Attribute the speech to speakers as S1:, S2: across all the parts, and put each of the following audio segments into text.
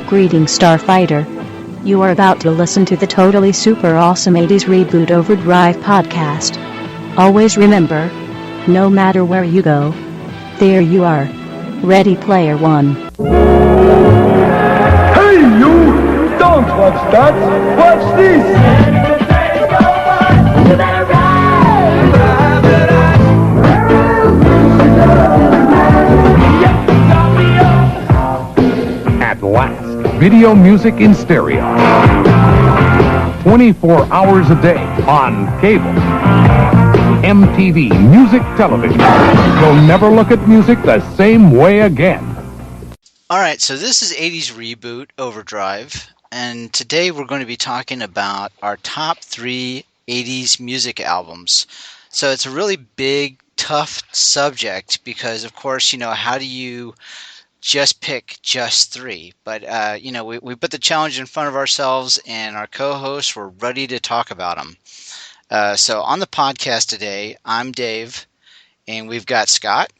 S1: Greetings, Starfighter. You are about to listen to the totally super awesome 80's Reboot Overdrive podcast. Always remember, no matter where you go, there you are. Ready Player One.
S2: Hey you! Don't watch that! Watch this!
S3: At last, video music in stereo. 24 hours a day on cable. MTV Music Television. You'll never look at music the same way again.
S4: Alright, so this is 80's Reboot Overdrive, and today we're going to be talking about our top 3 80s music albums. So it's a really big, tough subject because, of course, how do you just pick just 3? But, we put the challenge in front of ourselves, and our co-hosts were ready to talk about them. So on the podcast today, I'm Dave, and we've got Scott.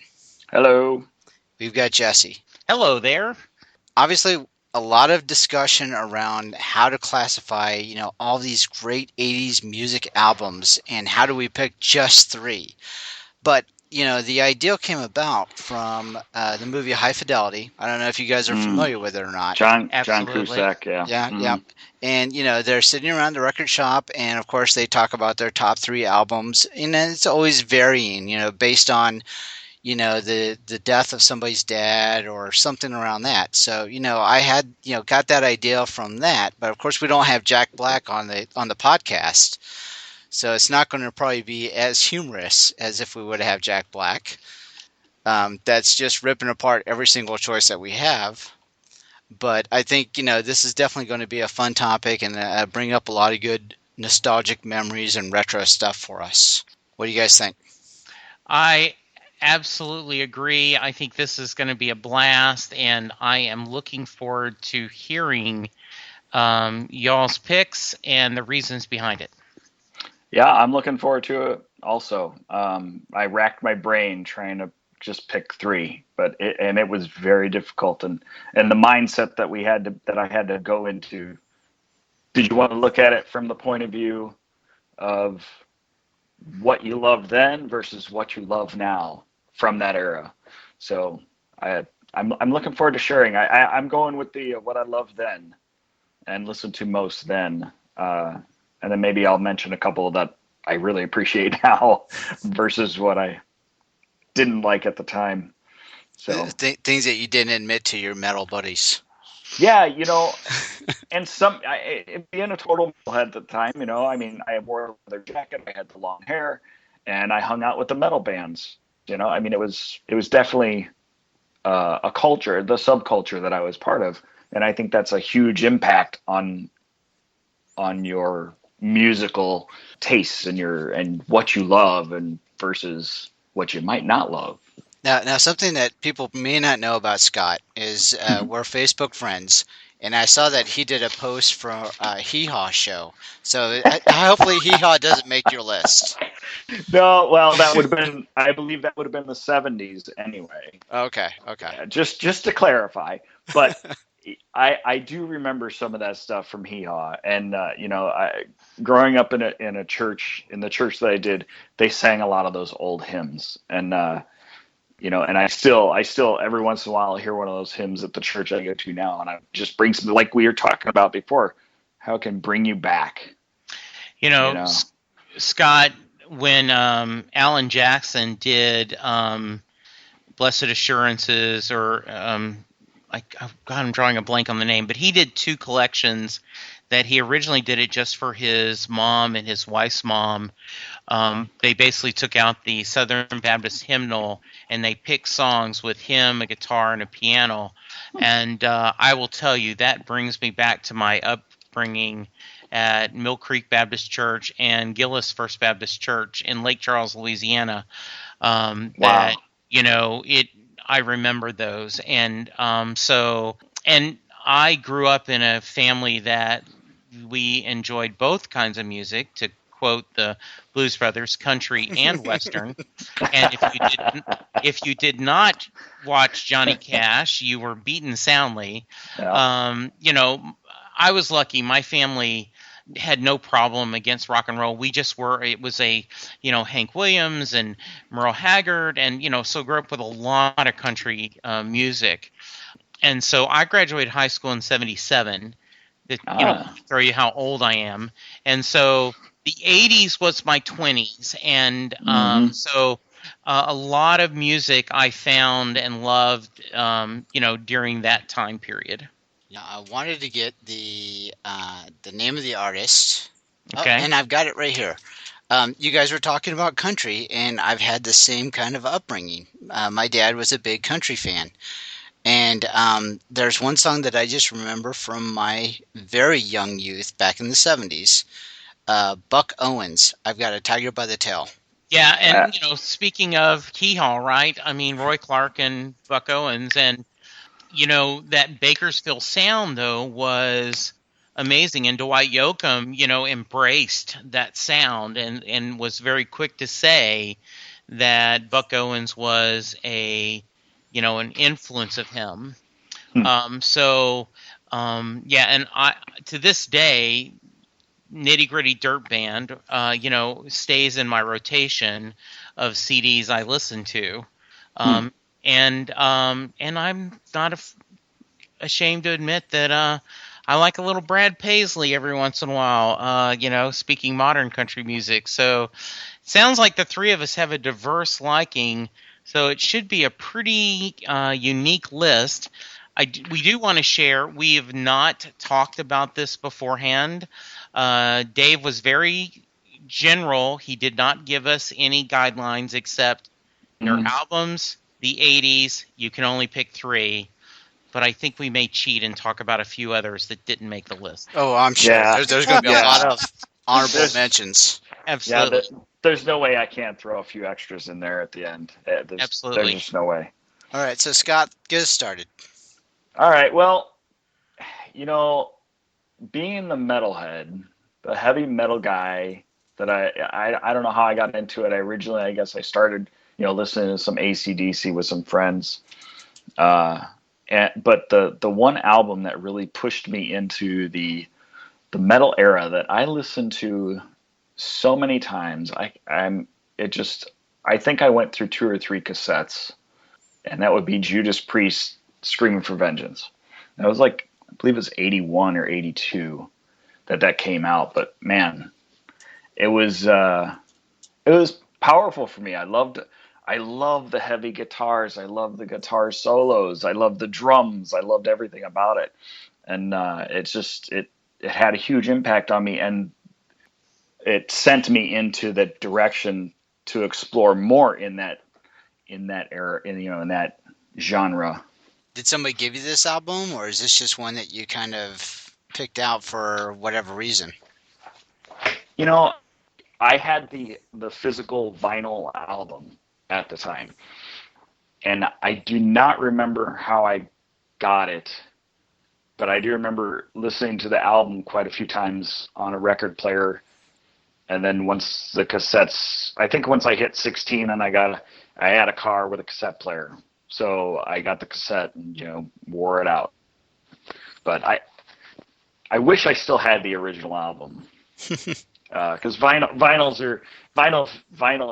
S5: Hello.
S4: We've got Jesse.
S6: Hello there.
S4: Obviously, a lot of discussion around how to classify, all these great 80s music albums and how do we pick just 3. But, the idea came about from the movie High Fidelity. I don't know if you guys are familiar with it or not.
S5: John
S6: Absolutely.
S5: Cusack, yeah.
S4: Yeah, yeah. And, they're sitting around the record shop, and, of course, they talk about their top 3 albums. And then it's always varying, based on, the death of somebody's dad or something around that. So, I had, got that idea from that. But, of course, we don't have Jack Black on the podcast. So it's not going to probably be as humorous as if we would have Jack Black. That's just ripping apart every single choice that we have. But I think, this is definitely going to be a fun topic and bring up a lot of good nostalgic memories and retro stuff for us. What do you guys think?
S6: I absolutely agree. I think this is going to be a blast, and I am looking forward to hearing y'all's picks and the reasons behind it.
S5: Yeah, I'm looking forward to it also. I racked my brain trying to just pick 3, but it was very difficult, and the mindset that I had to go into. Did you want to look at it from the point of view of what you loved then versus what you love now from that era? So I'm looking forward to sharing. I'm going with the what I loved then and listened to most then. And then maybe I'll mention a couple that I really appreciate now versus what I didn't like at the time. So
S4: things that you didn't admit to your metal buddies.
S5: Yeah, and being a total metalhead at the time, I wore a leather jacket, I had the long hair, and I hung out with the metal bands. It was definitely a culture, the subculture that I was part of, and I think that's a huge impact on your musical tastes and what you love and versus what you might not love.
S4: Now, something that people may not know about Scott is we're Facebook friends, and I saw that he did a post for a Hee Haw show. So hopefully Hee Haw doesn't make your list.
S5: No, well, I believe that would have been the 70s anyway.
S4: Okay.
S5: Just to clarify, but I do remember some of that stuff from Hee Haw, and growing up in a church, in the church that I did, they sang a lot of those old hymns, and and I still every once in a while hear one of those hymns at the church I go to now, and it just brings me, like we were talking about before, how it can bring you back.
S6: Scott, when Alan Jackson did Blessed Assurances, or I'm drawing a blank on the name, but he did 2 collections that he originally did it just for his mom and his wife's mom. They basically took out the Southern Baptist hymnal and they picked songs with him, a guitar, and a piano. And I will tell you, that brings me back to my upbringing at Mill Creek Baptist Church and Gillis First Baptist Church in Lake Charles, Louisiana.
S5: Wow.
S6: That, I remember those. And and I grew up in a family that we enjoyed both kinds of music, to quote the Blues Brothers, country and western. And if you did not watch Johnny Cash, you were beaten soundly.
S5: Yeah.
S6: I was lucky. My family had no problem against rock and roll. We just were. It was Hank Williams and Merle Haggard, and so grew up with a lot of country music. And so I graduated high school in '77. That throw you how old I am. And so the '80s was my 20s, and so a lot of music I found and loved, during that time period.
S4: Yeah, I wanted to get the name of the artist.
S6: Okay.
S4: And I've got it right here. You guys were talking about country, and I've had the same kind of upbringing. My dad was a big country fan. And there's one song that I just remember from my very young youth back in the 70s. Buck Owens, I've Got a Tiger by the Tail.
S6: Yeah, and speaking of Key Hall, right? I mean, Roy Clark and Buck Owens, and that Bakersfield sound though was amazing, and Dwight Yoakam, embraced that sound and was very quick to say that Buck Owens was an influence of him. And I to this day, Nitty Gritty Dirt Band, stays in my rotation of CDs I listen to. And I'm not ashamed to admit that I like a little Brad Paisley every once in a while, speaking modern country music. So it sounds like the three of us have a diverse liking, so it should be a pretty unique list. We do want to share, we have not talked about this beforehand. Dave was very general. He did not give us any guidelines except their albums, the 80s, you can only pick 3. But I think we may cheat and talk about a few others that didn't make the list.
S4: Oh, I'm sure. Yeah. There's going to be a lot of honorable mentions.
S6: Absolutely.
S5: Yeah, there's no way I can't throw a few extras in there at the end.
S6: Absolutely.
S5: There's just no way.
S4: All right, so Scott, get us started.
S5: All right, well, being the metalhead, the heavy metal guy that I don't know how I got into it. I guess I started, listening to some AC/DC with some friends. But the one album that really pushed me into the metal era that I listened to so many times, I think I went through 2 or 3 cassettes, and that would be Judas Priest, Screaming for Vengeance. That was I believe it was 81 or 82 that came out. But man, it was powerful for me. I love the heavy guitars. I love the guitar solos. I love the drums. I loved everything about it. And it had a huge impact on me, and it sent me into the direction to explore more in that era, in that genre.
S4: Did somebody give you this album, or is this just one that you kind of picked out for whatever reason?
S5: I had the physical vinyl album at the time, and I do not remember how I got it, but I do remember listening to the album quite a few times on a record player. And then once the cassettes, I think once I hit 16, and I had a car with a cassette player. So I got the cassette and, wore it out. But I wish I still had the original album. Because vinyl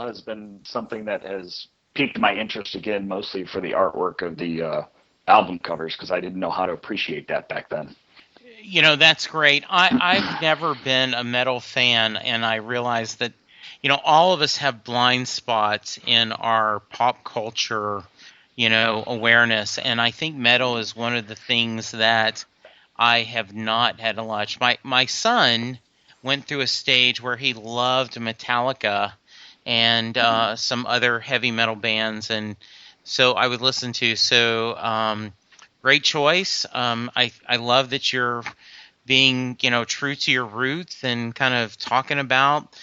S5: has been something that has piqued my interest again, mostly for the artwork of the album covers, because I didn't know how to appreciate that back then.
S6: That's great. I've never been a metal fan, and I realize that, all of us have blind spots in our pop culture, awareness. And I think metal is one of the things that I have not had a lot. My son went through a stage where he loved Metallica and some other heavy metal bands, and so I would listen to. So great choice. I love that you're being true to your roots and kind of talking about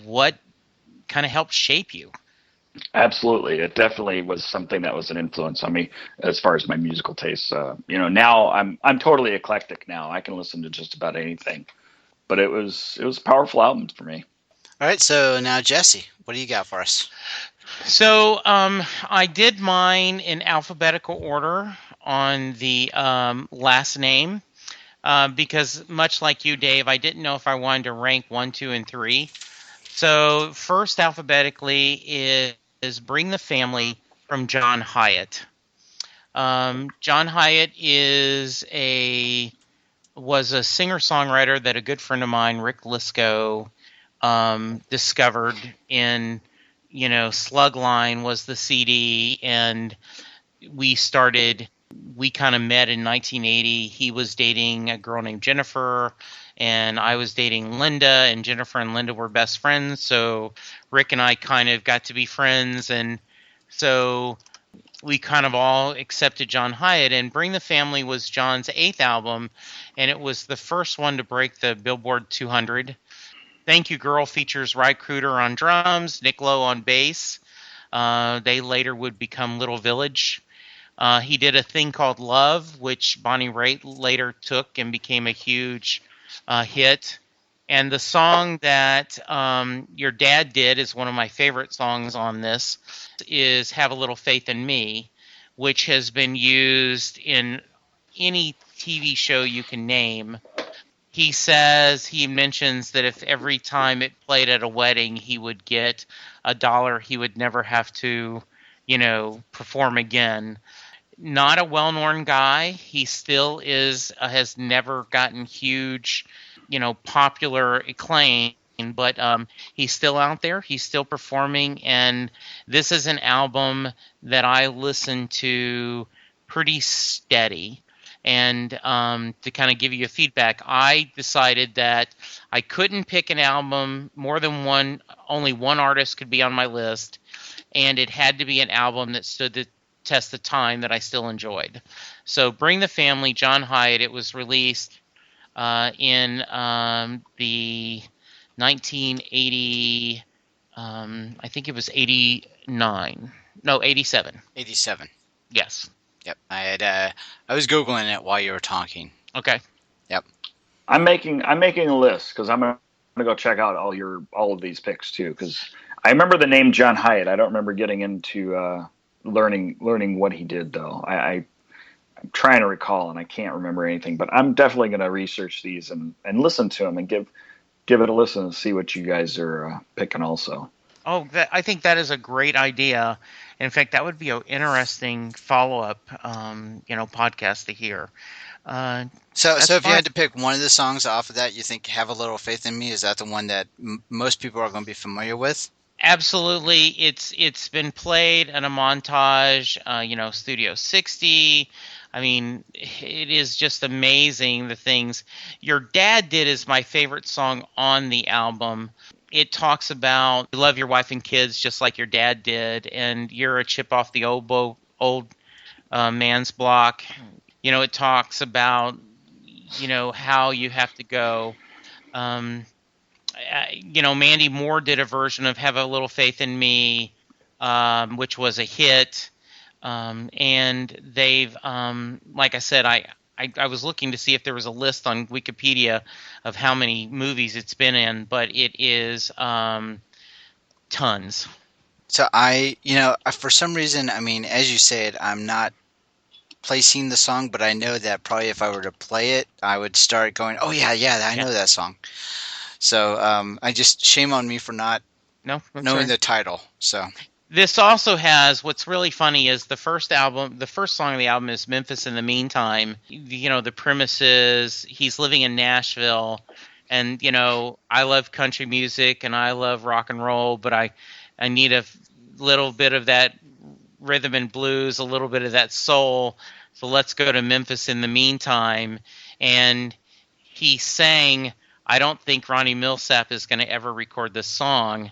S6: what kind of helped shape you.
S5: Absolutely. It definitely was something that was an influence on me as far as my musical tastes. Now I'm totally eclectic now. I can listen to just about anything. but it was a powerful album for me.
S4: All right, so now Jesse, what do you got for us?
S6: So I did mine in alphabetical order on the last name because much like you, Dave, I didn't know if I wanted to rank 1, 2, and 3. So first alphabetically is Bring the Family from John Hyatt. John Hyatt was a singer-songwriter that a good friend of mine, Rick Lisco, discovered in, Slugline was the CD, and we kind of met in 1980. He was dating a girl named Jennifer, and I was dating Linda, and Jennifer and Linda were best friends, so Rick and I kind of got to be friends, and so we kind of all accepted John Hyatt, and Bring the Family was John's 8th album, and it was the first one to break the Billboard 200. Thank You Girl features Ry Cruder on drums, Nick Lowe on bass. They later would become Little Village. He did a thing called Love, which Bonnie Raitt later took and became a huge hit. And the song that your dad did is one of my favorite songs on this, is Have a Little Faith in Me, which has been used in any TV show you can name. He mentions that if every time it played at a wedding, he would get $1, he would never have to, perform again. Not a well-known guy. He still has never gotten huge, popular acclaim, but he's still out there. He's still performing, and this is an album that I listen to pretty steady. And to kind of give you a feedback, I decided that I couldn't pick an album more than one. Only one artist could be on my list, and it had to be an album that stood the test of time that I still enjoyed. So Bring the Family, John Hyatt. It was released in the 1980, I think it was 89. No, 87.
S4: 87.
S6: Yes.
S4: Yep. I was Googling it while you were talking.
S6: Okay.
S4: Yep.
S5: I'm making a list because I'm gonna go check out all of these picks too, because I remember the name John Hyatt. I don't remember getting into learning what he did though. I'm trying to recall and I can't remember anything, but I'm definitely going to research these and listen to them and give it a listen and see what you guys are picking also.
S6: Oh, I think that is a great idea. In fact, that would be an interesting follow-up, podcast to hear.
S4: So if you had to pick one of the songs off of that, you think "Have a Little Faith in Me" is that the one that most people are going to be familiar with?
S6: Absolutely, it's been played in a montage. Studio 60. I mean, it is just amazing the things your dad did. Is my favorite song on the album. It talks about you love your wife and kids just like your dad did, and you're a chip off the old man's block. It talks about how you have to go. Mandy Moore did a version of "Have a Little Faith in Me," which was a hit. And they've, like I said, I was looking to see if there was a list on Wikipedia of how many movies it's been in, but it is tons.
S4: So for some reason, I mean, as you said, I'm not placing the song, but I know that probably if I were to play it, I would start going, oh yeah, I know that song. So shame on me for not knowing the title. So
S6: this also has, what's really funny is the first song of the album is Memphis in the Meantime. The premise is he's living in Nashville, and I love country music and I love rock and roll, but I need a little bit of that rhythm and blues, a little bit of that soul. So let's go to Memphis in the meantime. And he sang, I don't think Ronnie Millsap is going to ever record this song.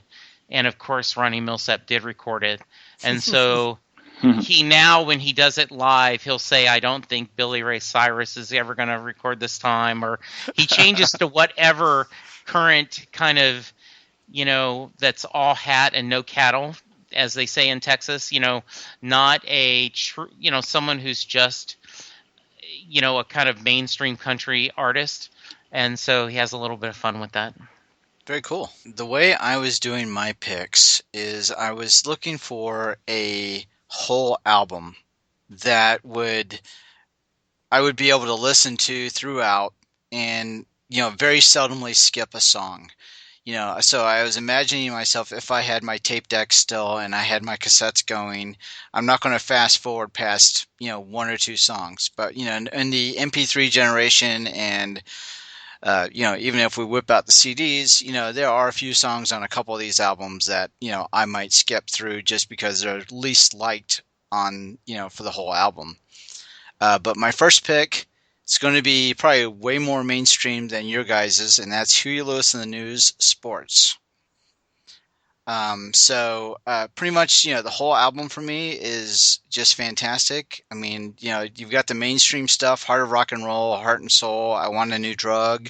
S6: And of course, Ronnie Millsap did record it. And so he now, when he does it live, he'll say, I don't think Billy Ray Cyrus is ever going to record this time. Or he changes to whatever current kind of, that's all hat and no cattle, as they say in Texas, not a true, someone who's just, a kind of mainstream country artist. and so he has a little bit of fun with that.
S4: Very cool. The way I was doing my picks is I was looking for a whole album that I would be able to listen to throughout and, very seldomly skip a song. So I was imagining myself if I had my tape deck still and I had my cassettes going, I'm not going to fast forward past, one or two songs. But, in the MP3 generation and even if we whip out the CDs, there are a few songs on a couple of these albums that, I might skip through just because they're least liked on, for the whole album. But my first pick is going to be probably way more mainstream than your guys's, and that's Huey Lewis and the News Sports. Pretty much, the whole album for me is just fantastic. I mean, you've got the mainstream stuff, Heart of Rock and Roll, Heart and Soul, I Want a New Drug.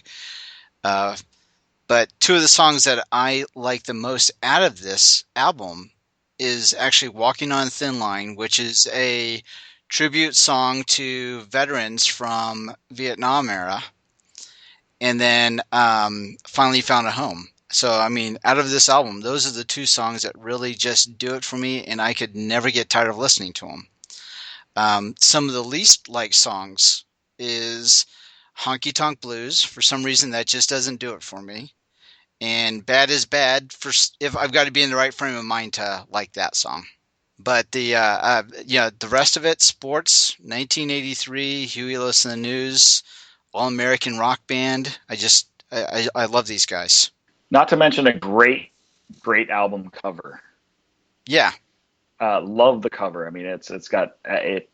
S4: But two of the songs that I like the most out of this album is actually Walking on a Thin Line, which is a tribute song to veterans from Vietnam era, and then Finally Found a Home. So, I mean, out of this album, those are the two songs that really just do it for me, and I could never get tired of listening to them. Some of the least liked songs is Honky Tonk Blues. For some reason, that just doesn't do it for me. And Bad is Bad, if I've got to be in the right frame of mind to like that song. But the rest of it, Sports, 1983, Huey Lewis and the News, All American Rock Band. I love these guys.
S5: Not to mention a great album cover.
S4: Yeah.
S5: Love the cover. I mean, it's got they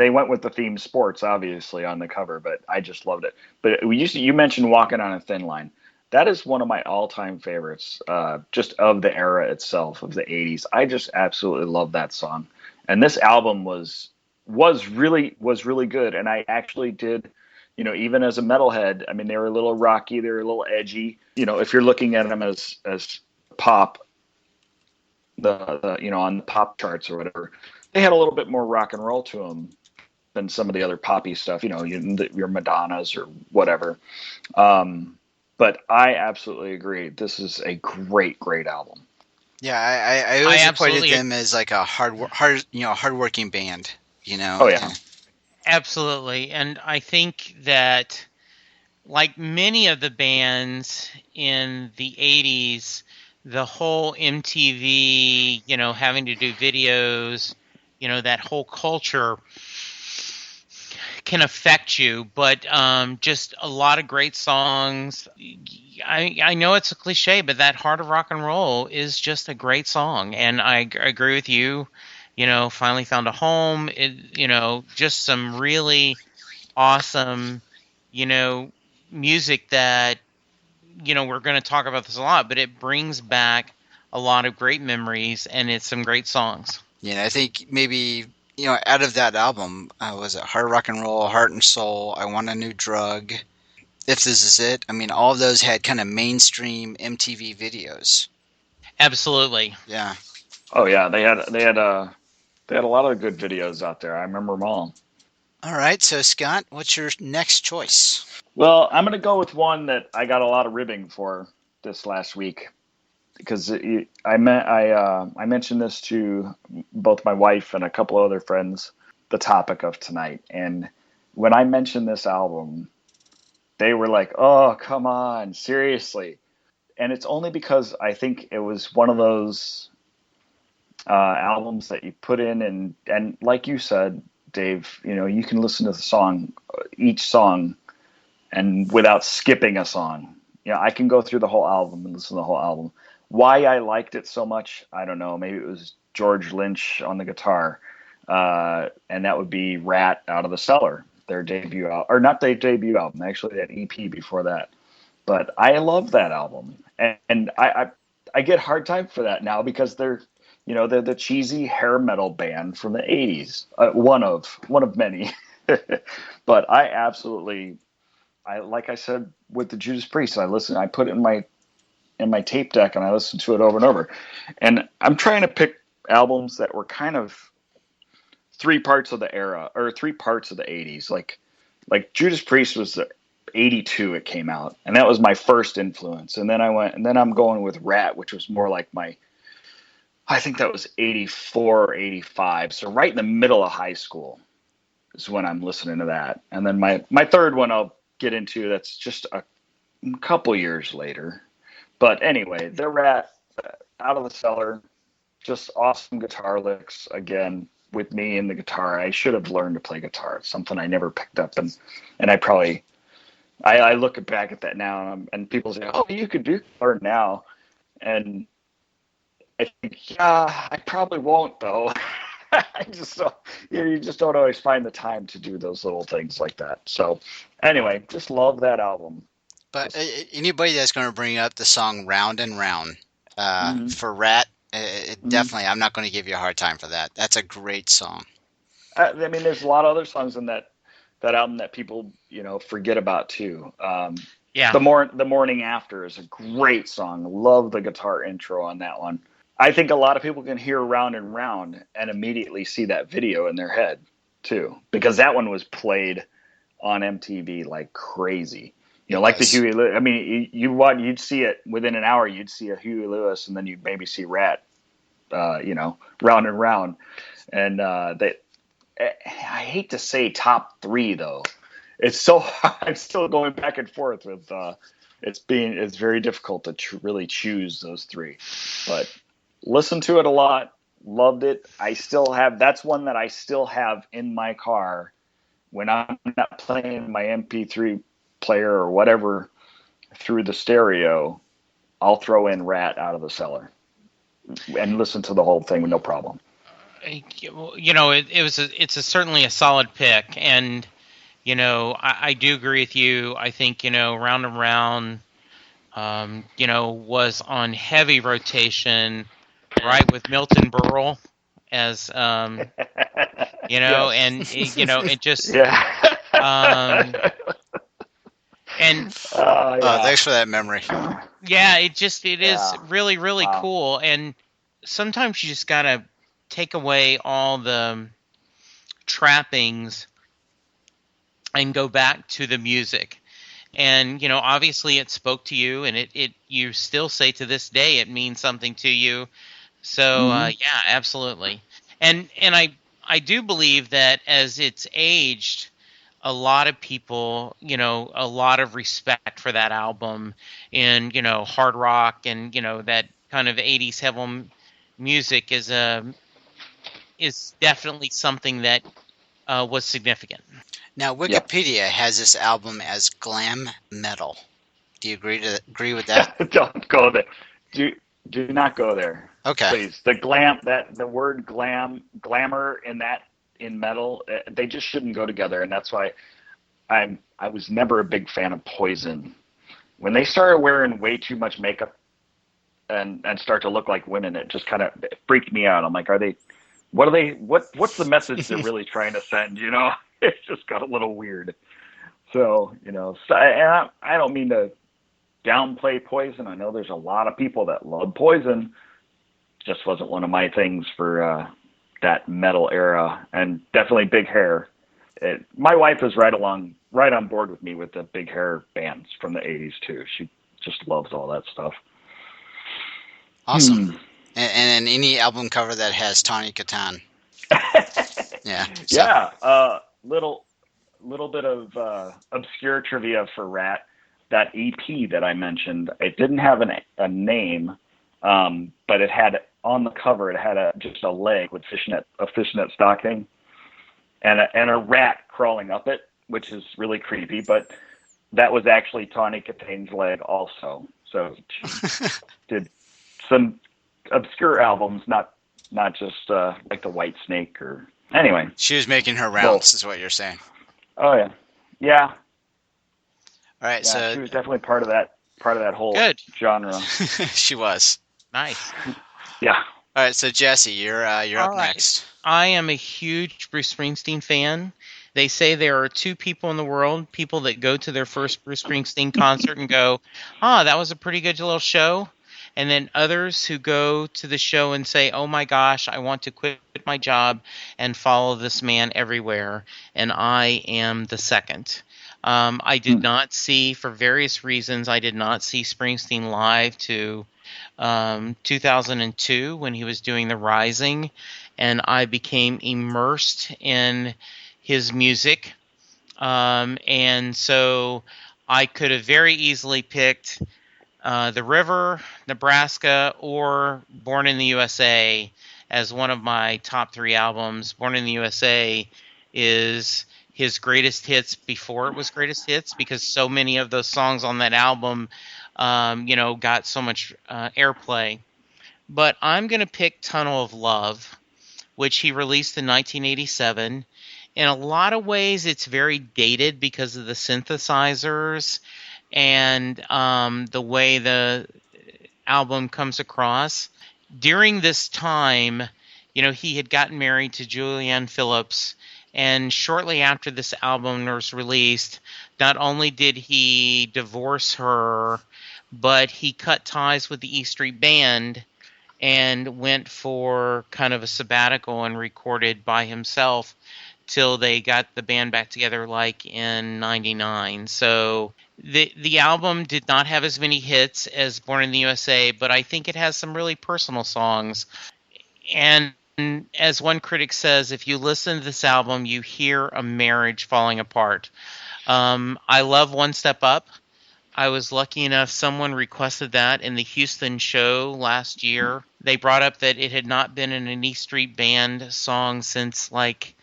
S5: went with the theme sports obviously on the cover, but I just loved it. But you mentioned Walking on a Thin Line. That is one of my all-time favorites, just of the era itself, of the 80s. I just absolutely love that song. And this album was really good. And I actually did, even as a metalhead, I mean, they were a little rocky, they were a little edgy. If you're looking at them as pop, on the pop charts or whatever, they had a little bit more rock and roll to them than some of the other poppy stuff, your Madonnas or whatever. But I absolutely agree. This is a great album.
S4: Yeah, I always equated them as like a hardworking band.
S5: Oh yeah,
S6: absolutely. And I think that, like many of the bands in the 80s, the whole MTV, having to do videos, that whole culture can affect you, but just a lot of great songs. I know it's a cliche, but that Heart of Rock and Roll is just a great song, and I agree with you. Finally Found a Home. Just some really awesome, music that we're going to talk about this a lot, but it brings back a lot of great memories, and it's some great songs.
S4: Yeah, I think maybe. Out of that album, was it Heart Rock and Roll, Heart and Soul, I Want a New Drug, If This Is It? I mean, all of those had kind of mainstream MTV videos.
S6: Absolutely.
S4: Yeah.
S5: Oh yeah, they had a lot of good videos out there. I remember them all.
S4: All right, so Scott, what's your next choice?
S5: Well, I'm going to go with one that I got a lot of ribbing for this last week. Because I mentioned this to both my wife and a couple of other friends, the topic of tonight. And when I mentioned this album, they were like, "Oh, come on, seriously." And it's only because I think it was one of those albums that you put in, and like you said, Dave, you can listen to each song, and without skipping a song. I can go through the whole album and listen to the whole album. Why I liked it so much, I don't know. Maybe it was George Lynch on the guitar, and that would be Rat Out of the Cellar, their debut album, or not their debut album, actually that EP before that. But I love that album, and I get hard time for that now because they're the cheesy hair metal band from the 80s, one of many. But I absolutely, like I said with the Judas Priest, I put it in my tape deck and I listened to it over and over. And I'm trying to pick albums that were kind of three parts of the era, or three parts of the 80s. Like Judas Priest was '82 it came out, and that was my first influence. And then I'm going with Rat, which was more like I think that was '84 or '85. So right in the middle of high school is when I'm listening to that. And then my third one I'll get into, that's just a couple years later. But anyway, the Rat, Out of the Cellar, just awesome guitar licks. Again, with me and the guitar, I should have learned to play guitar. It's something I never picked up, and I look back at that now, and people say, "Oh, you could learn now," and I think, yeah, I probably won't though. I just don't, you just don't always find the time to do those little things like that. So, anyway, just love that album.
S4: But anybody that's going to bring up the song "Round and Round" for Rat, definitely, I'm not going to give you a hard time for that. That's a great song.
S5: I mean, there's a lot of other songs in that album that people, forget about too.
S6: Yeah.
S5: The Morning After is a great song. Love the guitar intro on that one. I think a lot of people can hear Round and Round and immediately see that video in their head too, because that one was played on MTV like crazy. Like the Huey Lewis. I mean, you'd see it within an hour. You'd see a Huey Lewis, and then you'd maybe see Rat. Round and Round, and I hate to say top three though. It's so hard. I'm still going back and forth with. It's very difficult to really choose those three, but listened to it a lot. Loved it. That's one that I still have in my car when I'm not playing my MP3 player or whatever through the stereo. I'll throw in Rat, Out of the Cellar and listen to the whole thing with no problem.
S6: It's certainly a solid pick, and I do agree with you. I think Round and Round, was on heavy rotation, right, with Milton Berle as yes. And it just and
S4: thanks for that memory.
S6: Yeah, it is really, really cool. And sometimes you just gotta take away all the trappings and go back to the music. And obviously it spoke to you, and it you still say to this day it means something to you. So yeah, absolutely. And I do believe that as it's aged, a lot of people, a lot of respect for that album, and hard rock, and that kind of 80s heavy music is definitely something that was significant.
S4: Now, Wikipedia has this album as glam metal. Do you agree with that?
S5: Don't go there. Do not go there.
S4: Okay.
S5: Please. The word glamour in metal, they just shouldn't go together, and that's why I was never a big fan of Poison. When they started wearing way too much makeup and start to look like women, it just kind of freaked me out. I'm like, what's the message they're really trying to send? It just got a little weird. So, I don't mean to downplay Poison. I know there's a lot of people that love Poison. Just wasn't one of my things for that metal era, and definitely big hair. My wife is right on board with me with the big hair bands from the 80s too. She just loves all that stuff.
S4: Awesome. And any album cover that has Tawny Kitaen. Yeah. So.
S5: Yeah. Little bit of obscure trivia for Rat. That EP that I mentioned, it didn't have a name, but it had on the cover, it had just a leg with a fishnet stocking, and a rat crawling up it, which is really creepy. But that was actually Tawny Kitaen's leg also. So she did some obscure albums, not just like the White Snake or anyway.
S4: She was making her rounds, is what you're saying.
S5: Oh yeah.
S4: All right,
S5: yeah,
S4: so
S5: she was definitely part of that whole genre.
S4: She was.
S6: Nice.
S5: Yeah.
S4: All right, so Jesse, you're up next.
S6: I am a huge Bruce Springsteen fan. They say there are two people in the world, people that go to their first Bruce Springsteen concert and go, that was a pretty good little show. And then others who go to the show and say, oh my gosh, I want to quit my job and follow this man everywhere. And I am the second. I did not see, for various reasons, I did not see Springsteen live to 2002 when he was doing The Rising, and I became immersed in his music. And so I could have very easily picked The River, Nebraska, or Born in the USA as one of my top 3 albums. Born in the USA is his greatest hits before it was greatest hits, because so many of those songs on that album, got so much airplay. But I'm going to pick Tunnel of Love, which he released in 1987. In a lot of ways, it's very dated because of the synthesizers and the way the album comes across. During this time, he had gotten married to Julianne Phillips, and shortly after this album was released, not only did he divorce her, but he cut ties with the E Street Band and went for kind of a sabbatical and recorded by himself till they got the band back together, like in '99. So the album did not have as many hits as Born in the USA, but I think it has some really personal songs. And as one critic says, if you listen to this album, you hear a marriage falling apart. I love One Step Up. I was lucky enough, someone requested that in the Houston show last year. They brought up that it had not been in an E Street Band song since like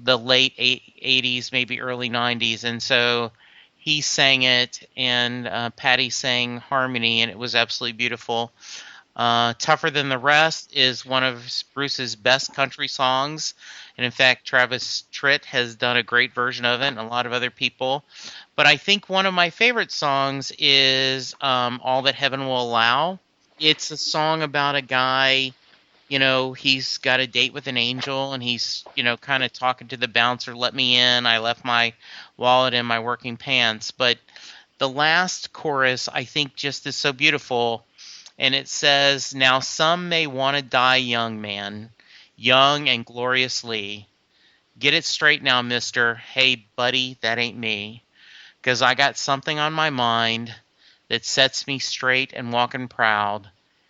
S6: the late 80s, maybe early 90s. And so he sang it, and Patty sang harmony, and it was absolutely beautiful. Tougher Than the Rest is one of Bruce's best country songs. And in fact, Travis Tritt has done a great version of it, and a lot of other people. But I think one of my favorite songs is All That Heaven Will Allow. It's a song about a guy, he's got a date with an angel, and he's, kind of talking to the bouncer, let me in, I left my wallet in my working pants. But the last chorus, I think, just is so beautiful. And it says, now some may want to die young, man, young and gloriously. Get it straight now, mister. Hey, buddy, that ain't me. 'Cause I got something on my mind that sets me straight and walking proud,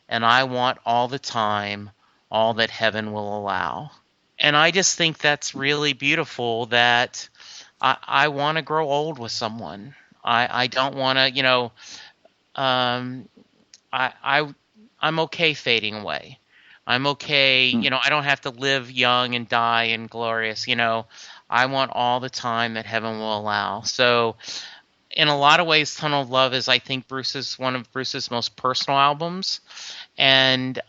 S6: and I want all the time, all that heaven will allow. And I just think that's really beautiful, that I want to grow old with someone. I don't want to, I'm okay fading away. I'm okay, I don't have to live young and die and glorious, I want all the time that heaven will allow. So in a lot of ways, Tunnel of Love is, I think, one of Bruce's most personal albums. And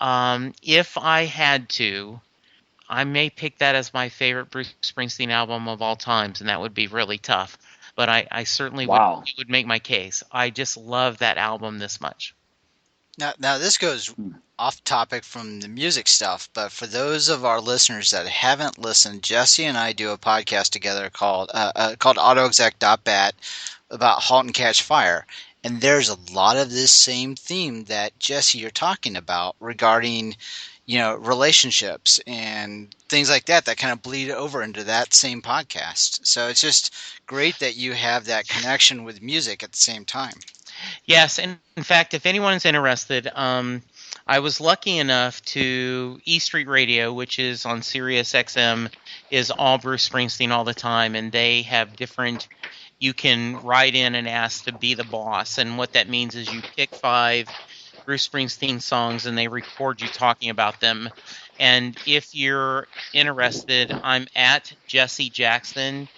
S6: if I had to, I may pick that as my favorite Bruce Springsteen album of all times, and that would be really tough. But I certainly would make my case. I just love that album this much.
S4: Now this goes off topic from the music stuff, but for those of our listeners that haven't listened, Jesse and I do a podcast together called AutoExec.bat about Halt and Catch Fire. And there's a lot of this same theme that, Jesse, you're talking about regarding, relationships and things like that kind of bleed over into that same podcast. So it's just great that you have that connection with music at the same time.
S6: Yes, and in fact, if anyone's interested, I was lucky enough to E Street Radio, which is on Sirius XM, is all Bruce Springsteen all the time, and they have different. You can write in and ask to be the boss, and what that means is you pick 5 Bruce Springsteen songs, and they record you talking about them. And if you're interested, I'm at Jesse Jackson,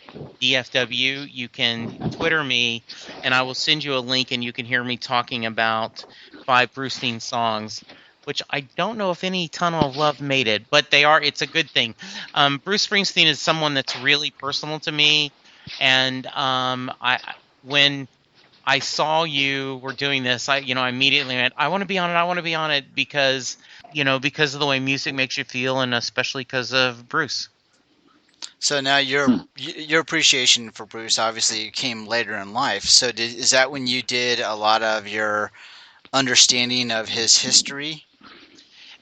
S6: DFW. You can Twitter me, and I will send you a link, and you can hear me talking about 5 Bruce Springsteen songs, which I don't know if any Tunnel of Love made it, but they are. It's a good thing. Bruce Springsteen is someone that's really personal to me, and when I saw you were doing this, I immediately went, I want to be on it. I want to be on it because of the way music makes you feel, and especially because of Bruce.
S4: So now your appreciation for Bruce obviously came later in life. So is that when you did a lot of your understanding of his history?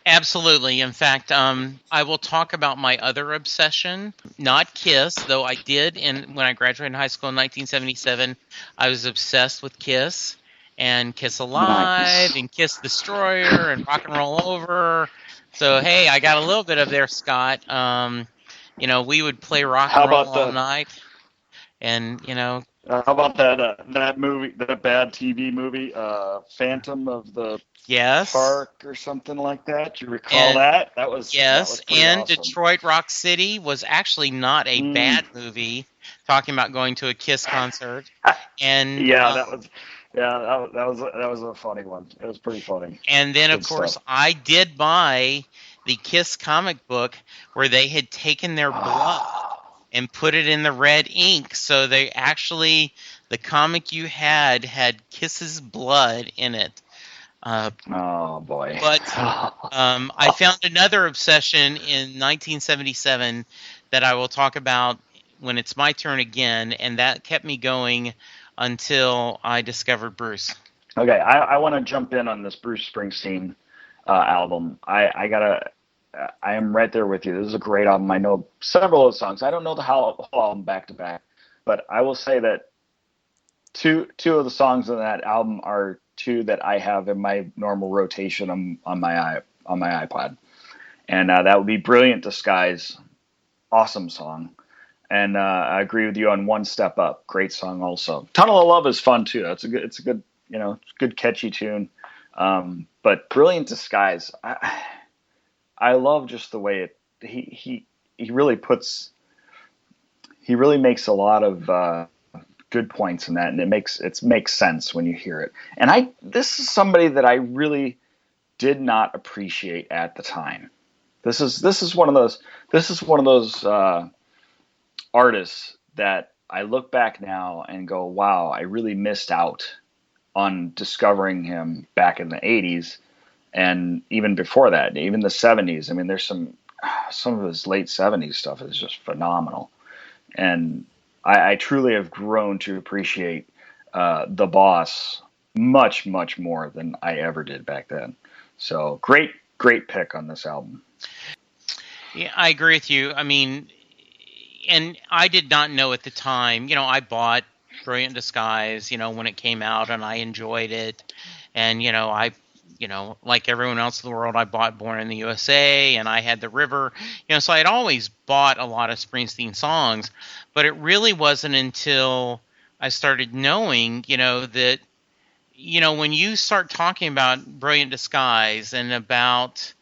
S6: Absolutely. In fact, I will talk about my other obsession, not Kiss, though I did. And when I graduated high school in 1977, I was obsessed with Kiss and Kiss Alive
S5: Nice.
S6: and Kiss Destroyer and Rock and Roll Over. So hey, I got a little bit of there, Scott. We would play rock
S5: How
S6: and roll
S5: about
S6: all
S5: the
S6: night, and
S5: how about that movie, that bad TV movie, Phantom of the
S6: yes,
S5: Park or something like that? Do you recall
S6: and
S5: that? That was
S6: yes,
S5: pretty
S6: and
S5: awesome.
S6: Detroit Rock City was actually not a
S5: Mm.
S6: bad movie. Talking about going to a Kiss concert, and
S5: Yeah, that was a funny one. It was pretty funny.
S6: and then of
S5: Good
S6: course
S5: stuff.
S6: I did buy the Kiss comic book where they had taken their blood and put it in the red ink, so they actually the comic you had Kiss's blood in it. Uh,
S5: Oh boy.
S6: but I found another obsession in 1977 that I will talk about when it's my turn again, and that kept me going until I discovered Bruce.
S5: Okay, I want to jump in on this Bruce Springsteen album. I am right there with you. This is a great album. I know several of the songs. I don't know the whole album back to back, but I will say that two of the songs on that album are two that I have in my normal rotation on my iPod, and that would be "Brilliant Disguise," awesome song, and I agree with you on "One Step Up," great song also. "Tunnel of Love" is fun too. It's a good good catchy tune, but "Brilliant Disguise," I love just the way he really makes a lot of good points in that, and it makes sense when you hear it. And this is somebody that I really did not appreciate at the time. This is one of those artists that I look back now and go, wow, I really missed out on discovering him back in the 80s and even before that, even the 70s. I mean, there's some of his late 70s stuff is just phenomenal, and I truly have grown to appreciate the Boss much, much more than I ever did back then. So great pick on this album.
S6: Yeah, I agree with you. I mean, and I did not know at the time. I bought Brilliant Disguise, when it came out, and I enjoyed it. And like everyone else in the world, I bought Born in the USA, and I had The River. So I'd always bought a lot of Springsteen songs, but it really wasn't until I started knowing, that when you start talking about Brilliant Disguise and about,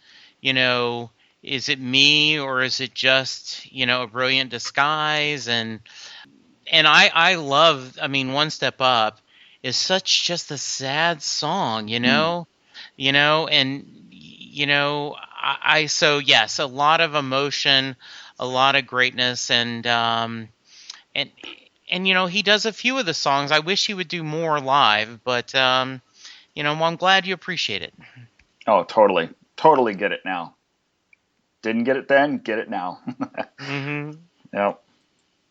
S6: is it me or is it just, a brilliant disguise? And I love, I mean, One Step Up is such just a sad song,
S5: Mm.
S6: and so yes, a lot of emotion, a lot of greatness, and he does a few of the songs. I wish he would do more live, but well, I'm glad you appreciate it.
S5: Oh, totally get it now. Didn't get it then, get it now.
S6: Hmm.
S5: Yep.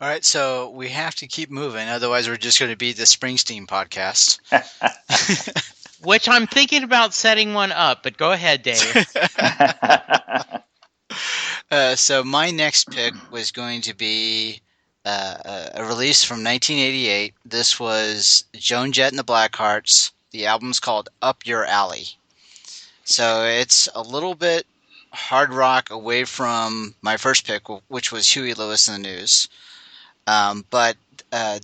S4: All right, so we have to keep moving, otherwise we're just going to be the Springsteen podcast.
S6: Which I'm thinking about setting one up, but go ahead, Dave.
S4: So my next pick was going to be a release from 1988. This was Joan Jett and the Blackhearts. The album's called Up Your Alley. So it's a little bit hard rock away from my first pick, which was Huey Lewis and the News. But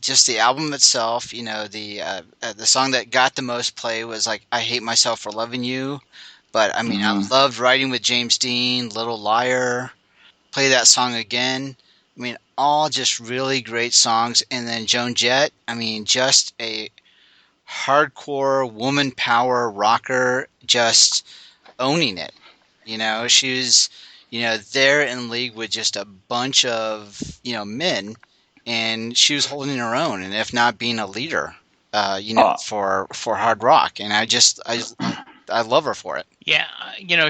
S4: just the album itself, the song that got the most play was like "I Hate Myself for Loving You." But I mean, I
S5: Mhm.
S4: loved Riding with James Dean, Little Liar, Play That Song Again. I mean, all just really great songs. And then Joan Jett, I mean, just a hardcore woman power rocker, just owning it. She was, there in league with just a bunch of, men, and she was holding her own, and if not being a leader,
S5: Oh,
S4: for hard rock. And I love her for it.
S6: Yeah,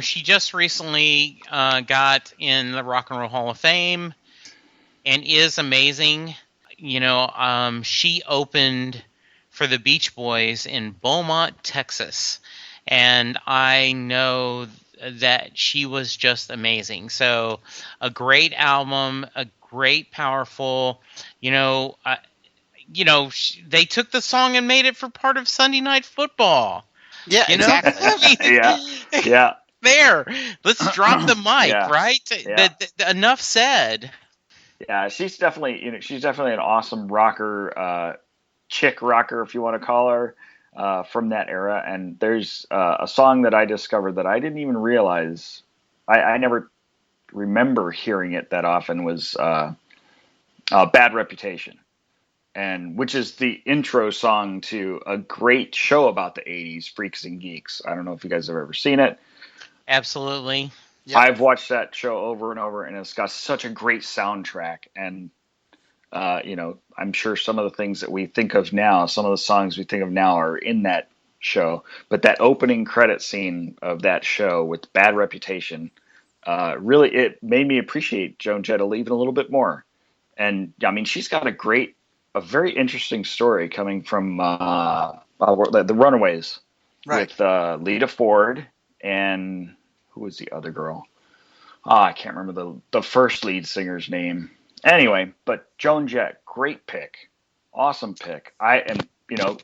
S6: she just recently got in the Rock and Roll Hall of Fame and is amazing. She opened for the Beach Boys in Beaumont, Texas. And I know that she was just amazing. So a great album, a great, powerful, they took the song and made it for part of Sunday Night Football.
S4: Yeah,
S6: You know,
S4: exactly.
S5: Yeah.
S6: there. Let's drop the mic,
S5: Yeah.
S6: right?
S5: Yeah.
S6: Enough said.
S5: Yeah, she's definitely an awesome rocker, chick rocker, if you want to call her, from that era. And there's a song that I discovered that I didn't even realize. I never remember hearing it that often, was Bad Reputation, and which is the intro song to a great show about the 80s, Freaks and Geeks. I don't know if you guys have ever seen it.
S6: Absolutely.
S4: Yep.
S5: I've watched that show over and over, and it's got such a great soundtrack. And I'm sure some of the things that we think of now, some of the songs we think of now, are in that show. But that opening credit scene of that show with Bad Reputation, really, it made me appreciate Joan Jett even a little bit more. And I mean, she's got a very interesting story coming from the Runaways,
S4: Right.
S5: with Lita Ford and who was the other girl? I can't remember the first lead singer's name. Anyway, but Joan Jett, great pick, awesome pick. I am,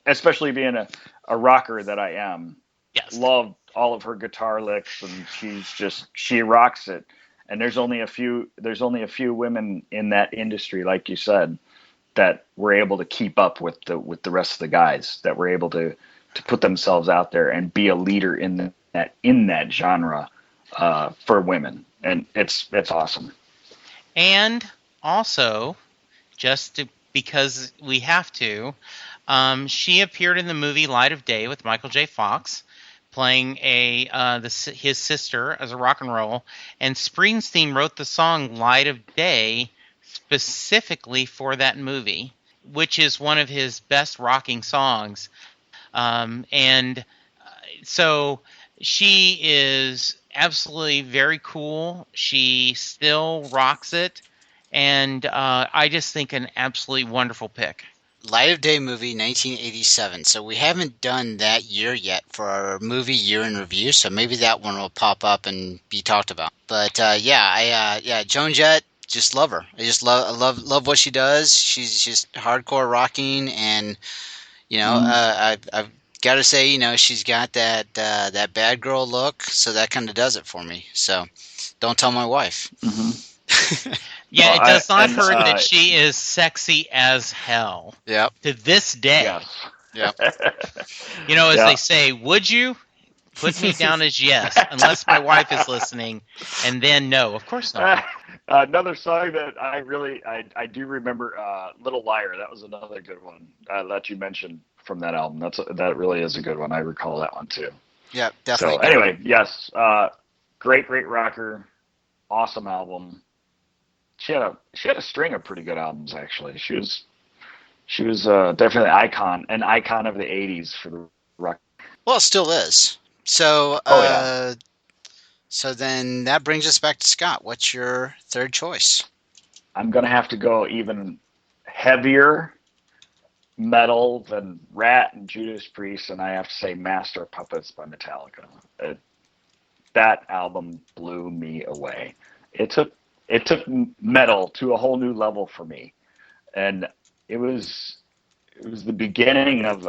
S5: especially being a rocker that I am,
S6: Yes.
S5: loved all of her guitar licks, and she rocks it. And there's only a few women in that industry, like you said, that were able to keep up with the rest of the guys, that were able to put themselves out there and be a leader in that genre for women, and it's awesome.
S6: And also, because we have to, she appeared in the movie Light of Day with Michael J. Fox, playing his sister as a rock and roll. And Springsteen wrote the song Light of Day specifically for that movie, which is one of his best rocking songs. So she is absolutely very cool. She still rocks it. And I just think an absolutely wonderful pick.
S4: Light of Day movie, 1987. So we haven't done that year yet for our movie year in review. So maybe that one will pop up and be talked about. But Joan Jett, just love her. I just love what she does. She's just hardcore rocking, and I've got to say, she's got that bad girl look. So that kind of does it for me. So don't tell my wife.
S5: Mm-hmm.
S6: Yeah, it does not hurt that she is sexy as hell.
S4: Yep.
S6: To this day.
S5: Yes.
S6: Yep. They say, would you? Put me down as yes, unless my wife is listening, and then no, of course not.
S5: Another song that I do remember, Little Liar. That was another good one that you mentioned from that album. That really is a good one. I recall that one too.
S4: Yeah, definitely.
S5: So anyway, yes, great rocker, awesome album. She had a string of pretty good albums, actually. She was definitely an icon of the 80s for the rock.
S4: Well, it still is. So so then that brings us back to Scott. What's your third choice?
S5: I'm gonna have to go even heavier metal than Rat and Judas Priest, and I have to say Master of Puppets by Metallica. That album blew me away. It took metal to a whole new level for me, and it was the beginning of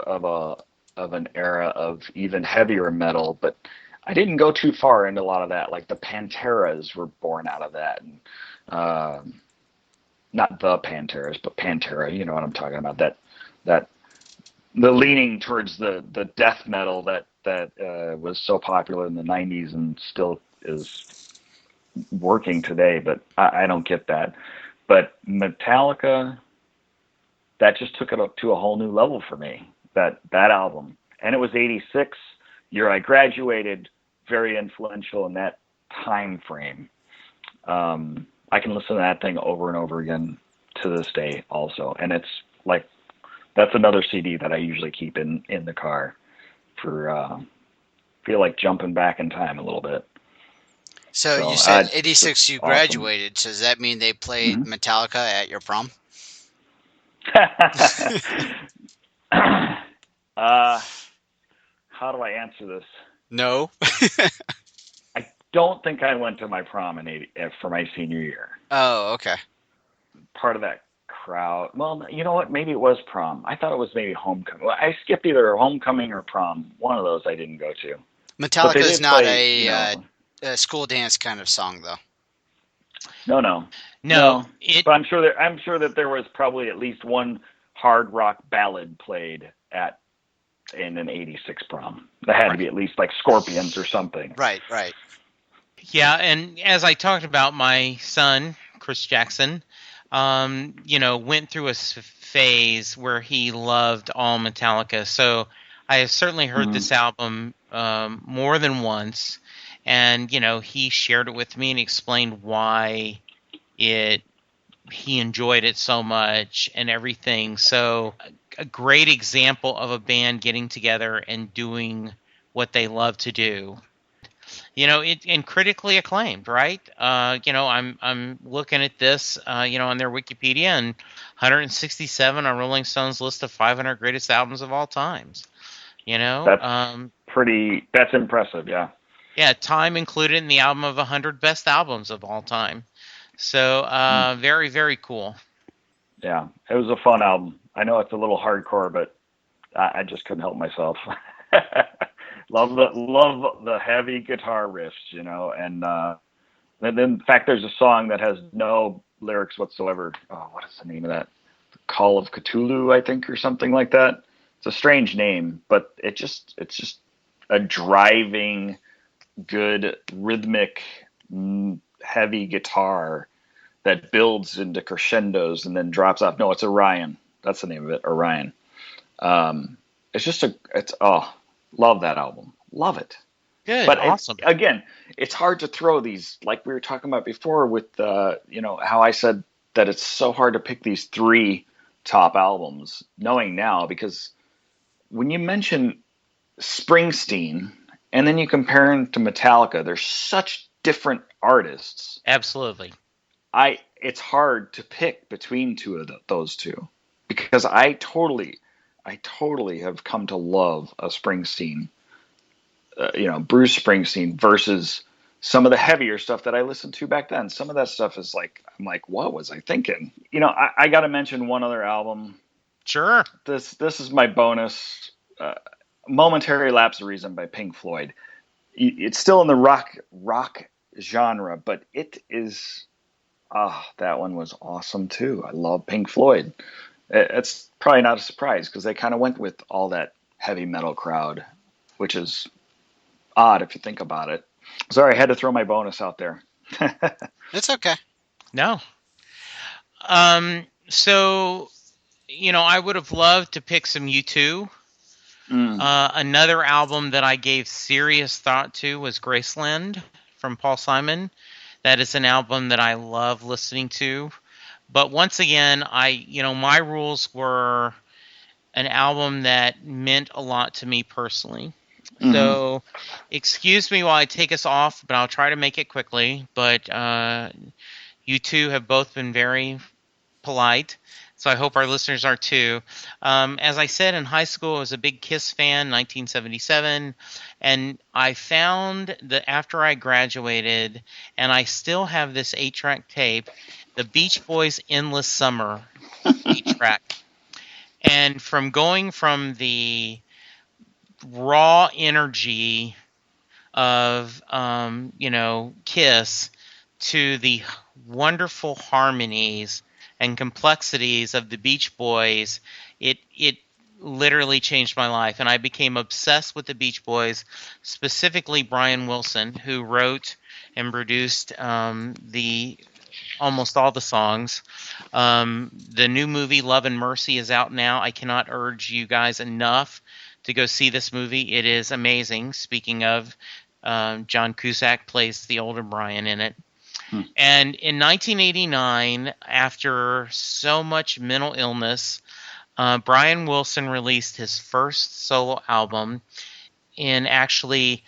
S5: an era of even heavier metal. But I didn't go too far into a lot of that. Like the Panteras were born out of that, and not the Panteras, but Pantera. You know what I'm talking about? That the leaning towards the death metal that was so popular in the 90s and still is working today, but I don't get that. But Metallica, that just took it up to a whole new level for me, that album. And it was 86, year I graduated, very influential in that time frame. I can listen to that thing over and over again to this day also. And it's like, that's another CD that I usually keep in the car for, feel like jumping back in time a little bit.
S4: So you said 86 you graduated. Awesome. So does that mean they played Metallica at your prom?
S5: How do I answer this?
S4: No.
S5: don't think I went to my prom for my senior year.
S4: Oh, okay.
S5: Part of that crowd. Well, you know what? Maybe it was prom. I thought it was maybe homecoming. Well, I skipped either homecoming or prom. One of those I didn't go to. But
S4: Metallica
S5: they
S4: is
S5: did
S4: not
S5: play, you know.
S4: a school dance kind of song, though.
S5: No. But I'm sure that there was probably at least one hard rock ballad played in an '86 prom. That had to be at least like Scorpions or something.
S4: Right.
S6: Yeah, and as I talked about, my son, Chris Jackson, went through a phase where he loved all Metallica. So I have certainly heard this album more than once, and he shared it with me and explained why he enjoyed it so much and everything. So a great example of a band getting together and doing what they love to do. And critically acclaimed, right? I'm looking at this, on their Wikipedia, and 167 on Rolling Stone's list of 500 greatest albums of all times.
S5: That's impressive, yeah.
S6: Yeah, Time included in the album of 100 best albums of all time. So very, very cool.
S5: Yeah, it was a fun album. I know it's a little hardcore, but I just couldn't help myself. Love the heavy guitar riffs, and then in fact there's a song that has no lyrics whatsoever. Oh, what is the name of that? Call of Cthulhu, I think, or something like that. It's a strange name, but it's just a driving, good, rhythmic, heavy guitar that builds into crescendos and then drops off. No, it's Orion. That's the name of it, Orion. Love that album. Love it.
S6: Good.
S5: But
S6: awesome.
S5: Again, it's hard to throw these, like we were talking about before with, how I said that it's so hard to pick these 3 top albums, knowing now, because when you mention Springsteen and then you compare him to Metallica, they're such different artists.
S6: Absolutely.
S5: It's hard to pick between those two, because I totally have come to love a Springsteen, Bruce Springsteen, versus some of the heavier stuff that I listened to back then. Some of that stuff is like, I'm like, what was I thinking? I got to mention one other album.
S6: Sure.
S5: This is my bonus, Momentary Lapse of Reason by Pink Floyd. It's still in the rock genre, but it is, that one was awesome too. I love Pink Floyd. It's probably not a surprise because they kind of went with all that heavy metal crowd, which is odd if you think about it. Sorry, I had to throw my bonus out there.
S4: It's okay.
S6: No. So, I would have loved to pick some U2. Another album that I gave serious thought to was Graceland from Paul Simon. That is an album that I love listening to. But once again, my rules were an album that meant a lot to me personally. Mm-hmm. So, excuse me while I take us off, but I'll try to make it quickly. But you two have both been very polite, so I hope our listeners are too. As I said, in high school, I was a big Kiss fan, 1977, and I found that after I graduated, and I still have this 8-track tape, the Beach Boys' Endless Summer 8-track. And from going from the raw energy of, Kiss to the wonderful harmonies and complexities of the Beach Boys, it literally changed my life. And I became obsessed with the Beach Boys, specifically Brian Wilson, who wrote and produced almost all the songs. The new movie Love and Mercy is out now. I cannot urge you guys enough to go see this movie. It is amazing. Speaking of, John Cusack plays the older Brian in it. And in 1989, after so much mental illness, Brian Wilson released his first solo album in actually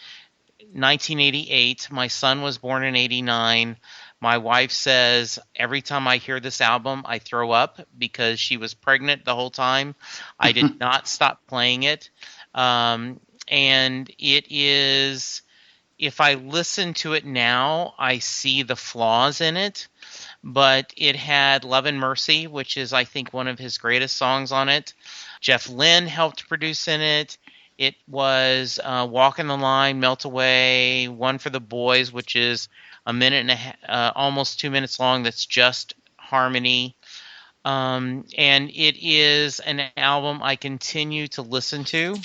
S6: 1988. My son was born in 89. My wife says every time I hear this album, I throw up because she was pregnant the whole time. I did not stop playing it. And it is if I listen to it now, I see the flaws in it. But it had Love and Mercy, which is, I think, one of his greatest songs on it. Jeff Lynne helped produce in it. It was Walking the Line, Melt Away, One for the Boys, which is a minute and a half, almost 2 minutes long. That's just harmony. And it is an album I continue to listen to.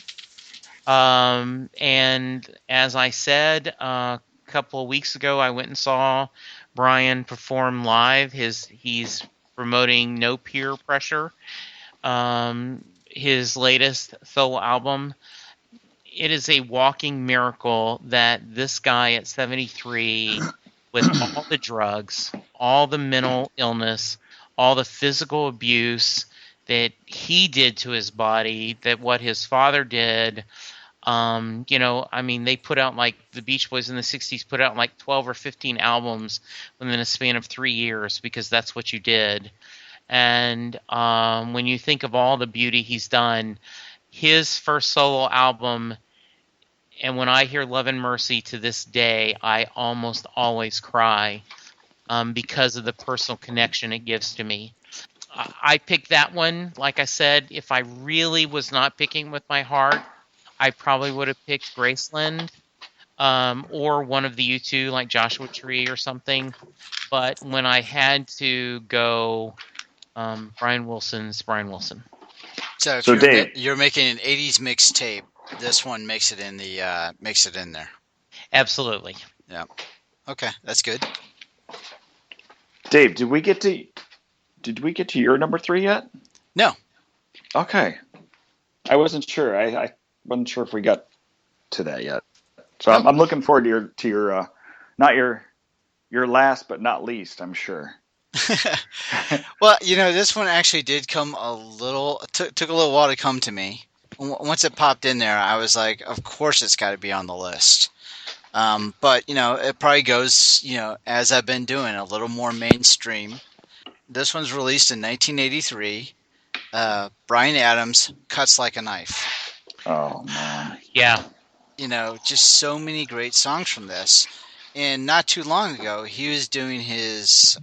S6: And as I said a couple of weeks ago, I went and saw Brian perform live. He's promoting No Peer Pressure, his latest solo album. It is a walking miracle that this guy at 73, with all the drugs, all the mental illness, all the physical abuse that he did to his body, that what his father did, they put out, like, the Beach Boys in the 60s put out like 12 or 15 albums within a span of 3 years, because that's what you did. And when you think of all the beauty he's done, his first solo album, and when I hear Love and Mercy to this day, I almost always cry because of the personal connection it gives to me. I picked that one. Like I said, if I really was not picking with my heart, I probably would have picked Graceland or one of the U2, like Joshua Tree or something. But when I had to go, Brian Wilson's Brian Wilson.
S4: So if
S5: Dave,
S4: you're making an 80s mixtape, this one makes it in there.
S6: Absolutely.
S4: Yeah. Okay, that's good.
S5: Dave, did we get to your number 3 yet?
S4: No.
S5: Okay. I wasn't sure. I wasn't sure if we got to that yet. So I'm looking forward to your not your last but not least, I'm sure.
S4: Well, this one actually did come took a little while to come to me. Once it popped in there, I was like, of course it's got to be on the list. But it probably goes, as I've been doing, a little more mainstream. This one's released in 1983. Bryan Adams, Cuts Like a Knife.
S5: Oh, man.
S6: Yeah.
S4: Just so many great songs from this. And not too long ago, he was doing his,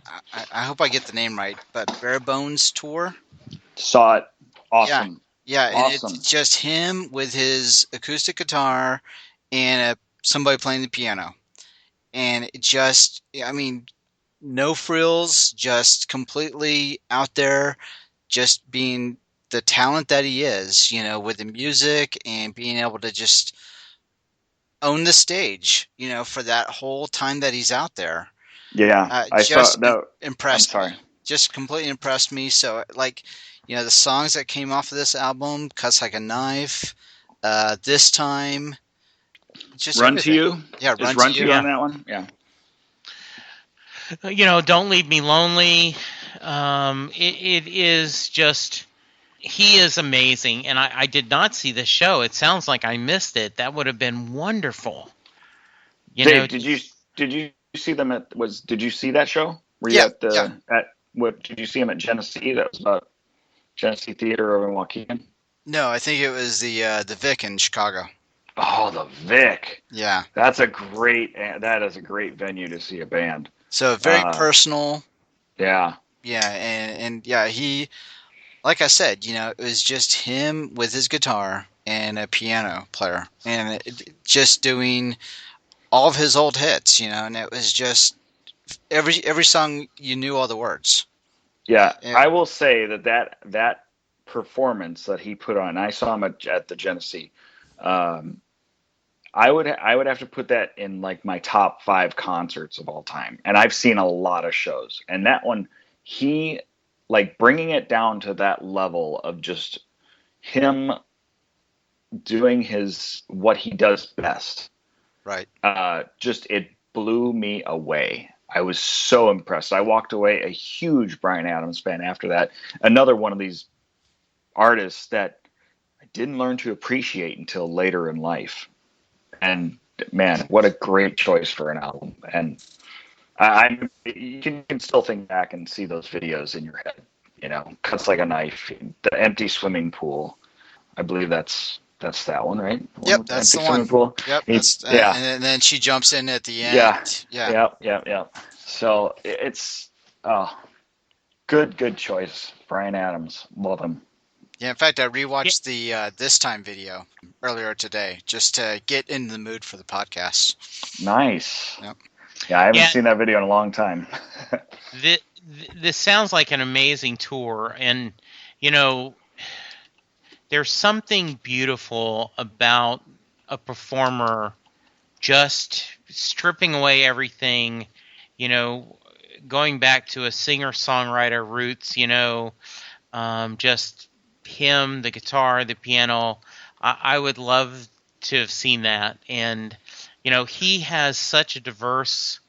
S4: I hope I get the name right, but Bare Bones tour.
S5: Saw it. Awesome.
S4: Yeah,
S5: awesome.
S4: And it's just him with his acoustic guitar and somebody playing the piano. And it just, no frills, just completely out there, just being the talent that he is, with the music and being able to just own the stage, for that whole time that he's out there.
S5: Yeah, I saw that.
S4: Impressed.
S5: I'm sorry.
S4: Me. Just completely impressed me. So, the songs that came off of this album, Cuts Like a Knife, This Time, just
S5: Run
S4: everything.
S5: to You.
S4: Yeah,
S5: Run to You on that one. Yeah.
S6: Don't Leave Me Lonely. It is just. He is amazing, and I did not see the show. It sounds like I missed it. That would have been wonderful.
S5: Dave, did you see them did you see that show? Were you did you see him at Genesee? That was about Genesee Theater over in Waukegan?
S4: No, I think it was the Vic in Chicago.
S5: Oh, the Vic.
S4: Yeah.
S5: That is a great venue to see a band.
S4: So very personal.
S5: Yeah.
S4: Yeah, and he, like I said, it was just him with his guitar and a piano player, and just doing all of his old hits, and it was just every song you knew all the words.
S5: Yeah, I will say that performance that he put on, I saw him at the Genesee. I would have to put that in like my top 5 concerts of all time, and I've seen a lot of shows, and that one, he, like, bringing it down to that level of just him doing what he does best.
S4: Right.
S5: Just, it blew me away. I was so impressed. I walked away a huge Bryan Adams fan after that. Another one of these artists that I didn't learn to appreciate until later in life. And man, what a great choice for an album. And you can still think back and see those videos in your head. Cuts Like a Knife, the empty swimming pool. I believe that's That's that one, right?
S4: Yep, that's the one.
S5: Pool.
S4: Yep,
S5: Yeah.
S4: and then she jumps in at the end.
S5: Yeah. Yep. So it's good choice, Bryan Adams. Love him.
S4: Yeah, in fact, I rewatched the This Time video earlier today just to get in the mood for the podcast.
S5: Nice.
S4: Yep.
S5: Yeah, I haven't seen that video in a long time.
S6: This sounds like an amazing tour, and there's something beautiful about a performer just stripping away everything, going back to a singer-songwriter roots, just him, the guitar, the piano. I would love to have seen that. And, he has such a diverse,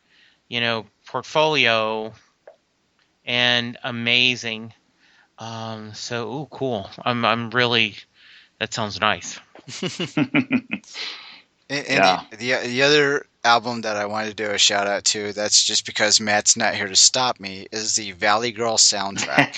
S6: portfolio and amazing. Cool. I'm really, that sounds nice.
S4: And the other album that I wanted to do a shout out to, that's just because Matt's not here to stop me, is the Valley Girl soundtrack.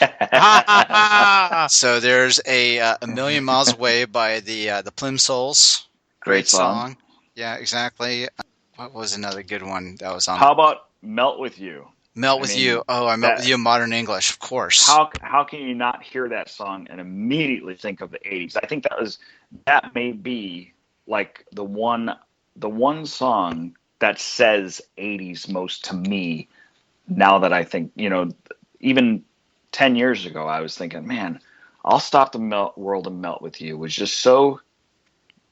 S4: So there's a Million Miles Away by the Plimsouls.
S5: Great song.
S4: Yeah, exactly. What was another good one that was on?
S5: How about Melt With You?
S4: Melt With You. Oh, I Melt With You in Modern English, of course.
S5: How can you not hear that song and immediately think of the 80s? I think that may be like the one song that says 80s most to me. Now that I think, even 10 years ago, I was thinking, man, I'll Stop the World and Melt With You was just so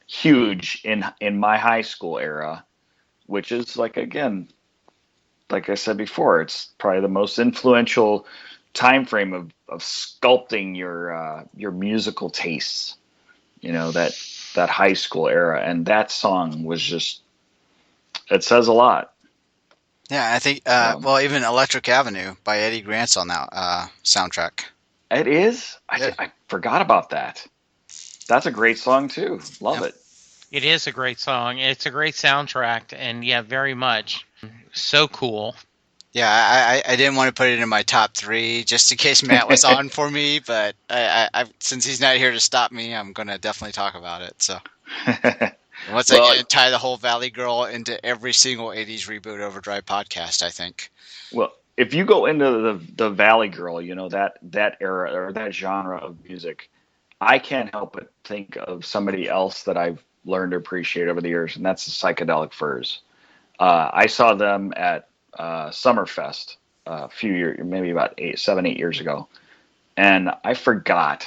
S5: huge in my high school era, which is like I said before, it's probably the most influential time frame of sculpting your musical tastes. That high school era, and that song was just, it says a lot.
S4: Yeah, I think even Electric Avenue by Eddie Grant's on that soundtrack.
S5: It is? I forgot about that. That's a great song too. Love it.
S6: It is a great song. It's a great soundtrack, and very much. So cool.
S4: Yeah, I didn't want to put it in my top 3 just in case Matt was on for me, but I since he's not here to stop me, I'm going to definitely talk about it. So once I get to tie the whole Valley Girl into every single 80s Reboot Overdrive podcast, I think.
S5: Well, if you go into the Valley Girl, that era or that genre of music, I can't help but think of somebody else that I've learned to appreciate over the years, and that's the Psychedelic Furs. I saw them at Summerfest a few years, maybe about 7-8 years ago, and I forgot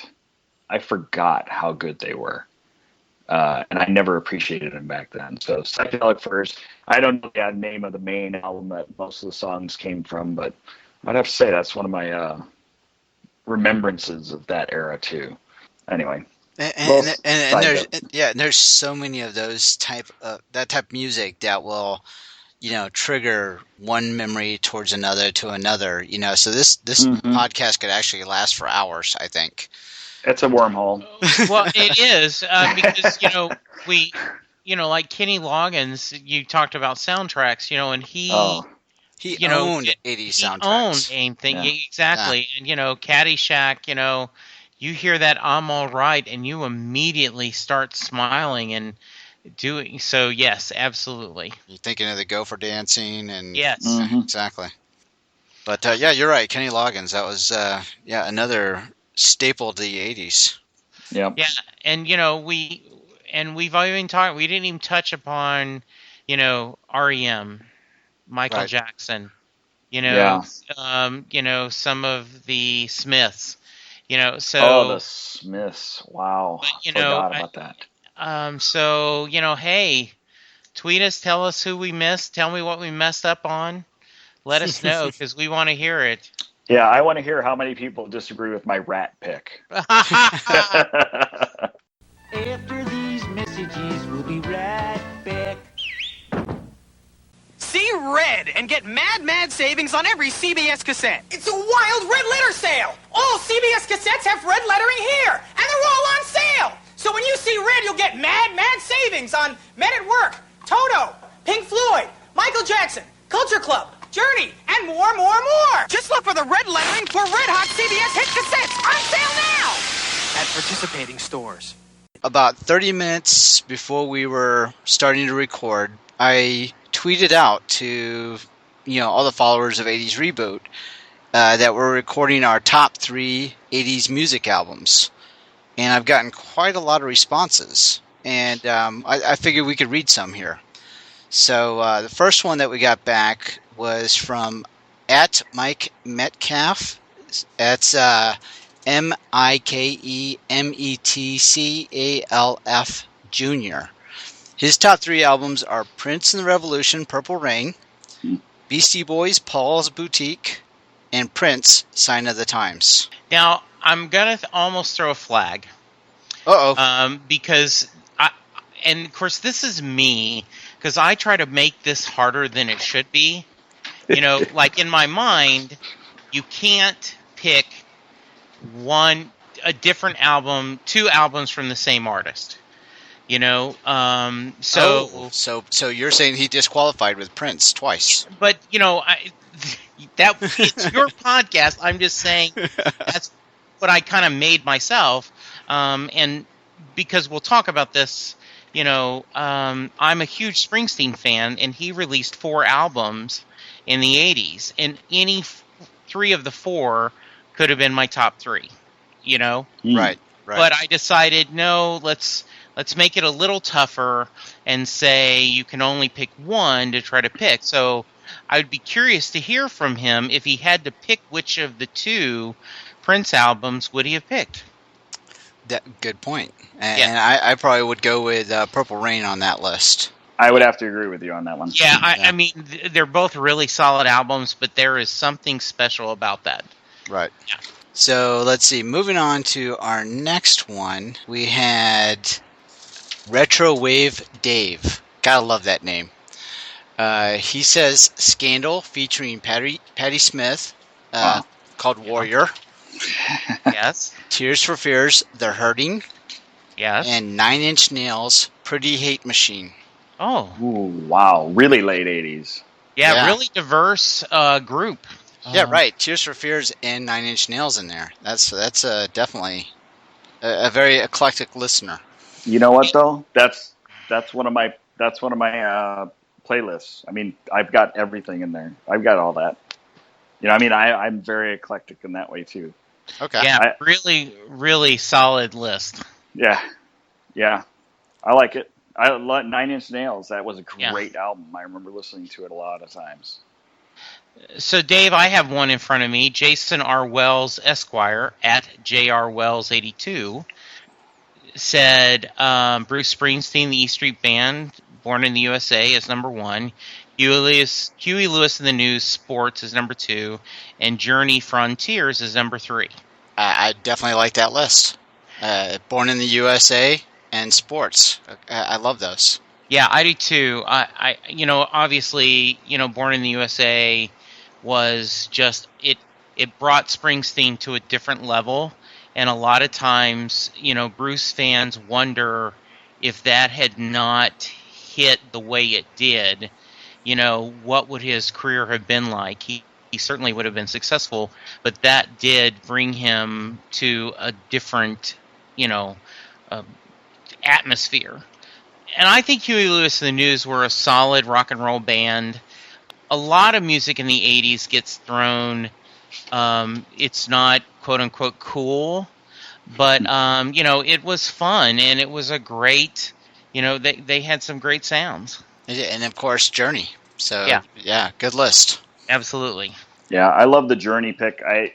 S5: how good they were, and I never appreciated them back then. So Psychedelic Furs, I don't know the name of the main album that most of the songs came from, but I'd have to say that's one of my remembrances of that era too. Anyway.
S4: And there's so many of those type of music that will trigger one memory towards another to another, so this podcast could actually last for hours, I think.
S5: It's a wormhole.
S6: Well, it is, because, we, like Kenny Loggins, you talked about soundtracks, and he
S4: owned 80s soundtracks.
S6: Owned anything, exactly. Yeah. And, Caddyshack, you hear that I'm All Right, and you immediately start smiling and doing so. Yes, absolutely.
S4: You're thinking of the Gopher dancing and
S6: yes,
S4: exactly. But you're right, Kenny Loggins. That was another staple of the 80s.
S5: Yeah.
S6: Yeah, and we've even talked. We didn't even touch upon REM, Michael Jackson. Some of the Smiths.
S5: The Smiths. Wow. But, forgot about that.
S6: Hey, tweet us, tell us who we missed, tell me what we messed up on. Let us know, because we want to hear it.
S5: Yeah, I want to hear how many people disagree with my rat pick.
S7: After these messages, we'll be right back.
S8: See Red and get mad savings on every CBS cassette.
S9: It's a wild red letter sale. All CBS cassettes have red lettering here, and they're all on sale. So when you see red, you'll get mad savings on Men at Work, Toto, Pink Floyd, Michael Jackson, Culture Club, Journey, and more.
S8: Just look for the red lettering for Red Hot CBS hit cassettes on sale now
S9: at participating stores.
S4: about 30 minutes before we were starting to record, I tweeted out to all the followers of 80's Reboot that we're recording our top 3 80's music albums. And I've gotten quite a lot of responses. And I figured we could read some here. So the first one that we got back was from @Mike Metcalf. That's MikeMetcalf Jr. His top 3 albums are Prince and the Revolution, Purple Rain, Beastie Boys, Paul's Boutique, and Prince, Sign of the Times.
S6: Now, I'm going to almost throw a flag.
S4: Uh-oh.
S6: Because, and of course, this is me, because I try to make this harder than it should be. Like in my mind, you can't pick a different album, 2 albums from the same artist. So
S4: you're saying he disqualified with Prince twice.
S6: But it's your podcast. I'm just saying that's what I kind of made myself. And because we'll talk about this, I'm a huge Springsteen fan, and he released 4 albums in the 80s, and any 3 of the 4 could have been my top 3.
S4: Right.
S6: But I decided, no, let's make it a little tougher and say you can only pick 1 to try to pick. So I would be curious to hear from him if he had to pick which of the 2 Prince albums would he have picked.
S4: Good point. And I probably would go with Purple Rain on that list.
S5: I would have to agree with you on that one.
S6: Yeah, I mean, they're both really solid albums, but there is something special about that.
S4: Right. Yeah. So let's see. Moving on to our next one, we had Retro Wave Dave. Gotta love that name. He says Scandal featuring Patti Smith, called Warrior.
S6: Yes.
S4: Tears for Fears, They're Hurting.
S6: Yes.
S4: And 9 Inch Nails, Pretty Hate Machine.
S6: Oh.
S5: Ooh, wow. Really late 80s.
S6: Yeah, really diverse group.
S4: Yeah, right. Tears for Fears and 9 Inch Nails in there. That's definitely a very eclectic listener.
S5: You know what though? That's one of my playlists. I mean, I've got everything in there. I've got all that. I'm very eclectic in that way too.
S4: Okay.
S6: Yeah, really, really solid list.
S5: Yeah. I like it. I like 9 Inch Nails. That was a great album. I remember listening to it a lot of times.
S6: So, Dave, I have one in front of me. Jason R. Wells, Esquire, @JR Wells82, said Bruce Springsteen, the E Street Band, Born in the USA, is number 1. Huey Lewis and the News, Sports, is number 2. And Journey Frontiers is number 3.
S4: I definitely like that list. Born in the USA and Sports. I love those.
S6: Yeah, I do too. I obviously, Born in the USA was just it brought Springsteen to a different level, and a lot of times, Bruce fans wonder if that had not hit the way it did, what would his career have been like? He certainly would have been successful, but that did bring him to a different, atmosphere. And I think Huey Lewis and the News were a solid rock and roll band. A lot of music in the 80s gets thrown. It's not quote-unquote cool, but, it was fun, and it was a great, they had some great sounds.
S4: And, of course, Journey. So,
S6: yeah,
S4: good list.
S6: Absolutely.
S5: Yeah, I love the Journey pick. I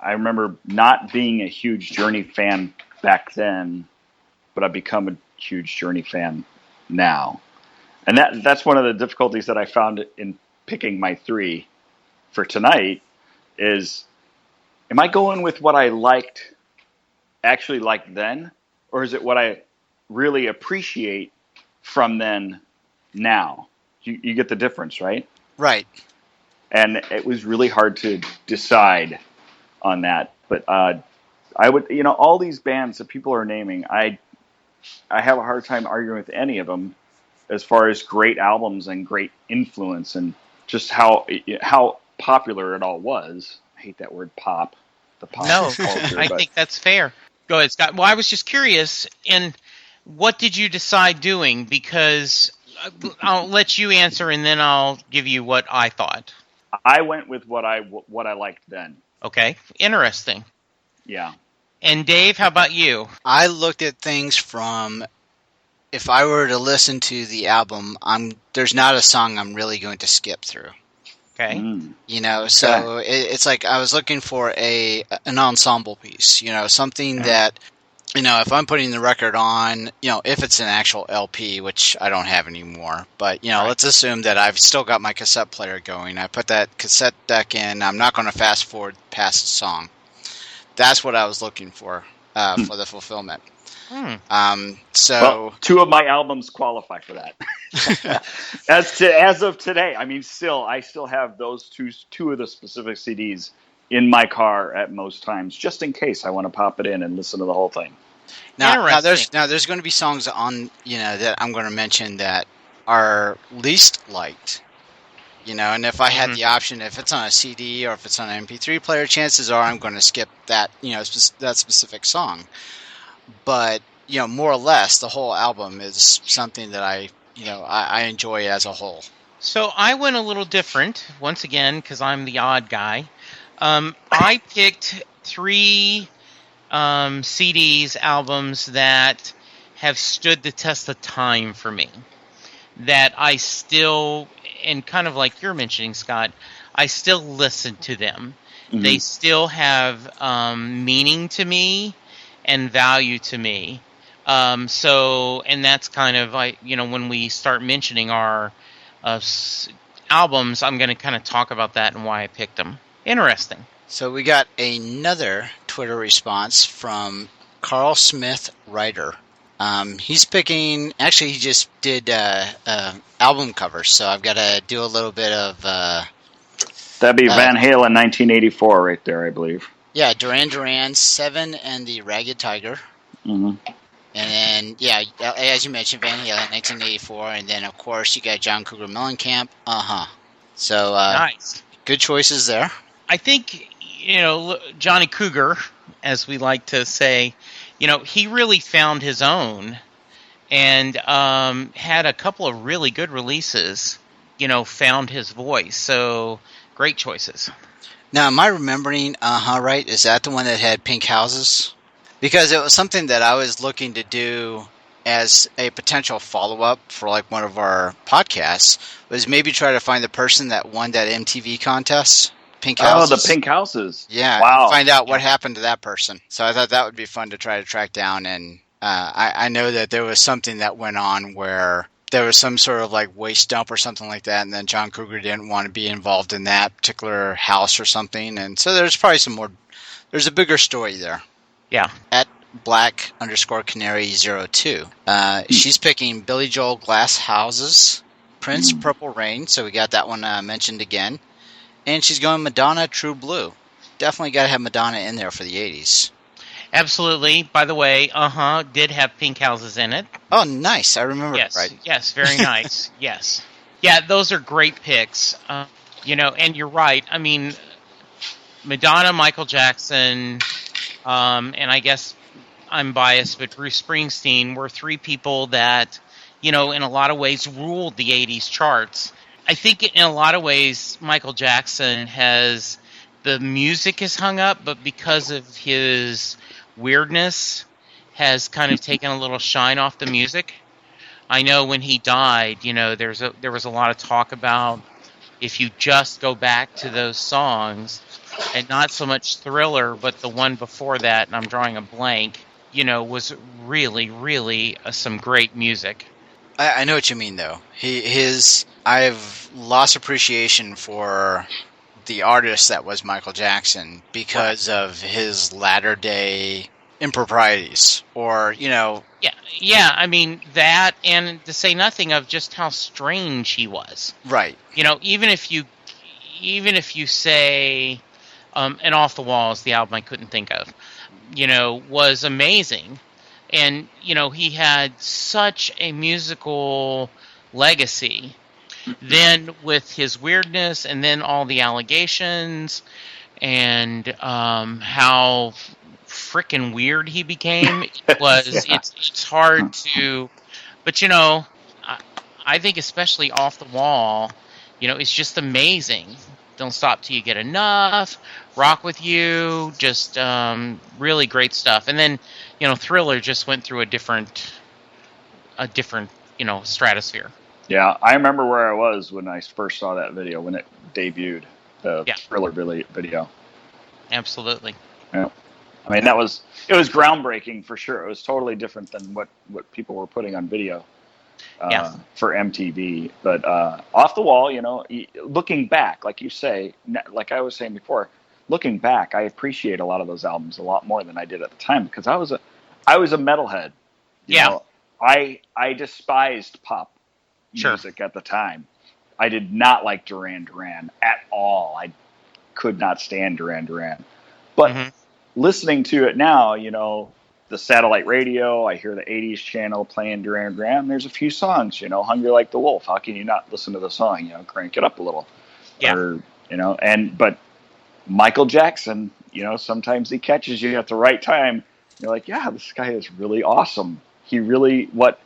S5: remember not being a huge Journey fan back then, but I've become a huge Journey fan now. And that's one of the difficulties that I found in picking my 3 for tonight is, am I going with what I actually liked then, or is it what I really appreciate from then now? You get the difference, right?
S4: Right.
S5: And it was really hard to decide on that. But I would, all these bands that people are naming, I have a hard time arguing with any of them as far as great albums and great influence and just how popular it all was. I hate that word pop. The pop culture.
S6: I think that's fair. Go ahead, Scott. Well, I was just curious, and what did you decide doing? Because I'll let you answer, and then I'll give you what I thought.
S5: I went with what I liked then.
S6: Okay, interesting.
S5: Yeah.
S6: And Dave, how about you?
S4: I looked at things from, if I were to listen to the album, there's not a song I'm really going to skip through.
S6: Okay.
S4: You know, so it's like I was looking for an ensemble piece, you know, something that, you know, if I'm putting the record on, you know, if it's an actual LP, which I don't have anymore, but, you know, let's assume that I've still got my cassette player going. I put that cassette deck in. I'm not going to fast forward past the song. That's what I was looking for the fulfillment.
S5: Well, 2 of my albums qualify for that. As of today, I mean, I still have those two of the specific CDs in my car at most times, just in case I want to pop it in and listen to the whole thing.
S4: Now there's going to be songs on, you know, that I'm going to mention that are least liked. You know, and if I had the option, if it's on a CD or if it's on an MP3 player, chances are I'm going to skip that, you know, that specific song. But, you know, more or less, the whole album is something that I enjoy as a whole.
S6: So I went a little different, once again, because I'm the odd guy. I picked 3 CDs, albums that have stood the test of time for me. That I still, and kind of like you're mentioning, Scott, I still listen to them. Mm-hmm. They still have meaning to me and value to me. And that's kind of like, you know, when we start mentioning our albums, I'm going to kind of talk about that and why I picked them. Interesting.
S4: So we got another Twitter response from Carl Smith Ryder. He's picking, actually he just did album covers, so I've got to do a little bit of...
S5: That'd be Van Halen 1984 right there, I believe.
S4: Yeah, Duran, 7 and the Ragged Tiger.
S5: Mm-hmm.
S4: And then, yeah, as you mentioned, Van Halen 1984, and then of course you got John Cougar Mellencamp. So,
S6: nice.
S4: Good choices there.
S6: I think, you know, Johnny Cougar, as we like to say, you know, he really found his own and had a couple of really good releases, you know, found his voice. So, great choices.
S4: Now, am I remembering, right? Is that the one that had pink houses? Because it was something that I was looking to do as a potential follow-up for like one of our podcasts, was maybe try to find the person that won that MTV contest. Pink houses.
S5: Oh, the pink houses.
S4: Yeah.
S5: Wow.
S4: Find out what happened to that person. So I thought that would be fun to try to track down. And I know that there was something that went on where there was some sort of like waste dump or something like that. And then John Cougar didn't want to be involved in that particular house or something. And so there's probably there's a bigger story there.
S6: Yeah.
S4: At Black_Canary02. She's picking Billy Joel Glass Houses, Prince Purple Rain. So we got that one mentioned again. And she's going Madonna True Blue. Definitely got to have Madonna in there for the 80s.
S6: Absolutely. By the way, did have pink houses in it.
S4: Oh, nice. I remember
S6: yes,
S4: right.
S6: Yes, very nice. Yes. Yeah, those are great picks. You know, and you're right. I mean, Madonna, Michael Jackson, and I guess I'm biased, but Bruce Springsteen were 3 people that, you know, in a lot of ways ruled the 80s charts. I think in a lot of ways, Michael Jackson the music is hung up, but because of his weirdness, has kind of taken a little shine off the music. I know when he died, you know, there was a lot of talk about if you just go back to those songs, and not so much Thriller, but the one before that, and I'm drawing a blank, you know, was really, really some great music.
S4: I know what you mean, though. I've lost appreciation for the artist that was Michael Jackson because of his latter-day improprieties, or, you know...
S6: Yeah, I mean, that, and to say nothing of just how strange he was.
S4: Right.
S6: You know, even if you say, and Off the Wall is the album I couldn't think of, you know, was amazing. And, you know, he had such a musical legacy. Then with his weirdness and then all the allegations and how freaking weird he became. It's hard to, but I think especially Off the Wall, it's just amazing. Don't Stop Till You Get Enough, Rock With You, just really great stuff. And then Thriller just went through a different stratosphere.
S5: Yeah, I remember where I was when I first saw that video, when it debuted, the Thriller video.
S6: Absolutely.
S5: Yeah. I mean, it was groundbreaking for sure. It was totally different than what people were putting on video for MTV. But Off the Wall, looking back, like you say, like I was saying before, looking back, I appreciate a lot of those albums a lot more than I did at the time, because I was a metalhead. You know, I despised pop music at the time. I did not like Duran Duran at all. I could not stand Duran Duran. But listening to it now, the satellite radio, I hear the 80's channel playing Duran Duran. There's a few songs, Hungry Like the Wolf. How can you not listen to the song? Crank it up a little.
S6: Yeah.
S5: Or, but Michael Jackson, sometimes he catches you at the right time. You're like, yeah, this guy is really awesome. He really, what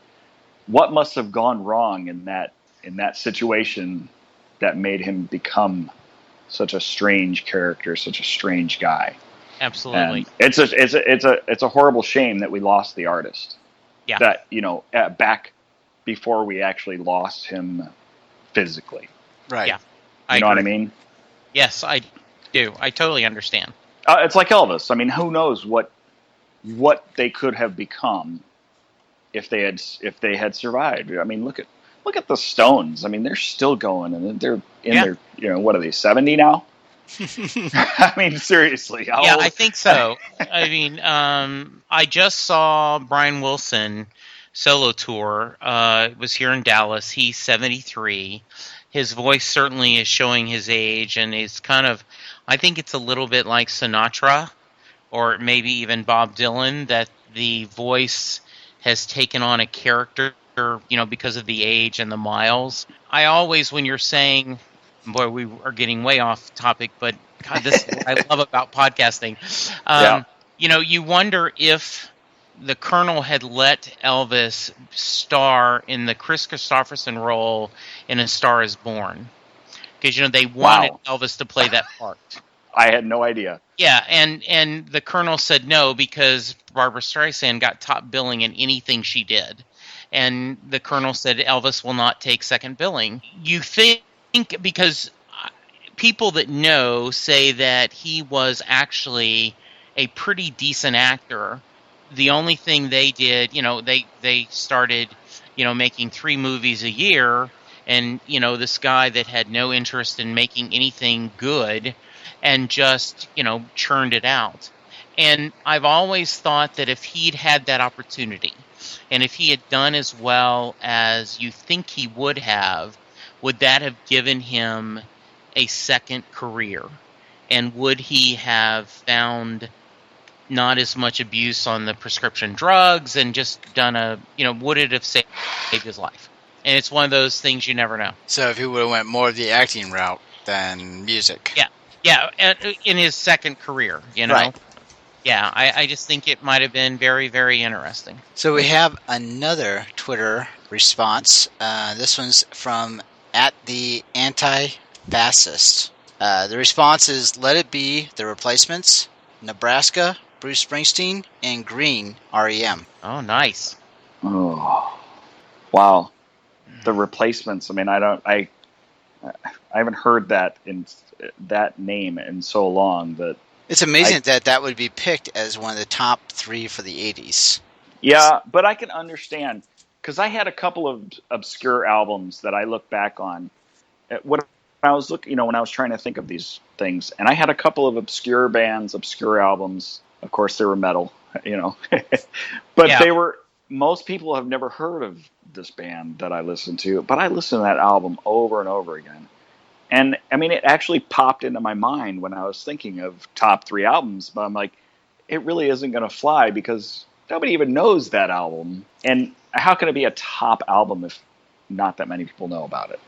S5: must have gone wrong in that situation that made him become such a strange character, such a strange guy.
S6: Absolutely.
S5: And it's a horrible shame that we lost the artist.
S6: Yeah.
S5: That back before we actually lost him physically.
S4: Right.
S6: Yeah.
S5: You know what I mean?
S6: Yes, I do. I totally understand.
S5: It's like Elvis. I mean, who knows what they could have become if they had survived. I mean, look at the Stones. I mean, they're still going, and they're in their, what are they, 70 now? I mean, seriously.
S6: Yeah, I think so. I mean, I just saw Brian Wilson solo tour. It was here in Dallas. He's 73. His voice certainly is showing his age, and it's kind of, I think it's a little bit like Sinatra, or maybe even Bob Dylan, that the voice has taken on a character, because of the age and the miles. I always, when you're saying, boy, we are getting way off topic, but God, this is what I love about podcasting. You wonder if the Colonel had let Elvis star in the Chris Christopherson role in A Star Is Born. Because, they wanted Elvis to play that part.
S5: I had no idea.
S6: Yeah, and the Colonel said no because Barbra Streisand got top billing in anything she did. And the Colonel said Elvis will not take second billing. You think, because people that know say that he was actually a pretty decent actor. The only thing they did, they started, making 3 movies a year, and, this guy that had no interest in making anything good and just, churned it out. And I've always thought that if he'd had that opportunity, and if he had done as well as you think he would have that have given him a second career? And would he have found not as much abuse on the prescription drugs and just done would it have saved his life? And it's one of those things you never know.
S4: So if he would have went more of the acting route than music.
S6: Yeah, in his second career,
S4: Right.
S6: Yeah, I just think it might have been very, very interesting.
S4: So we have another Twitter response. This one's from @the_anti-fascist. The response is, "Let It Be," The Replacements, Nebraska, Bruce Springsteen, and Green, REM.
S6: Oh, nice.
S5: Oh, wow. The Replacements. I mean, I haven't heard that name in so long, but
S4: it's amazing that would be picked as one of the top 3 for the 80s.
S5: Yeah, but I can understand, because I had a couple of obscure albums that I look back on when I was when I was trying to think of these things, and I had a couple of obscure bands, obscure albums. Of course, they were metal, but they were. Most people have never heard of this band that I listened to, but I listened to that album over and over again. And I mean, it actually popped into my mind when I was thinking of top 3 albums, but I'm like, it really isn't going to fly because nobody even knows that album. And how can it be a top album if not that many people know about it?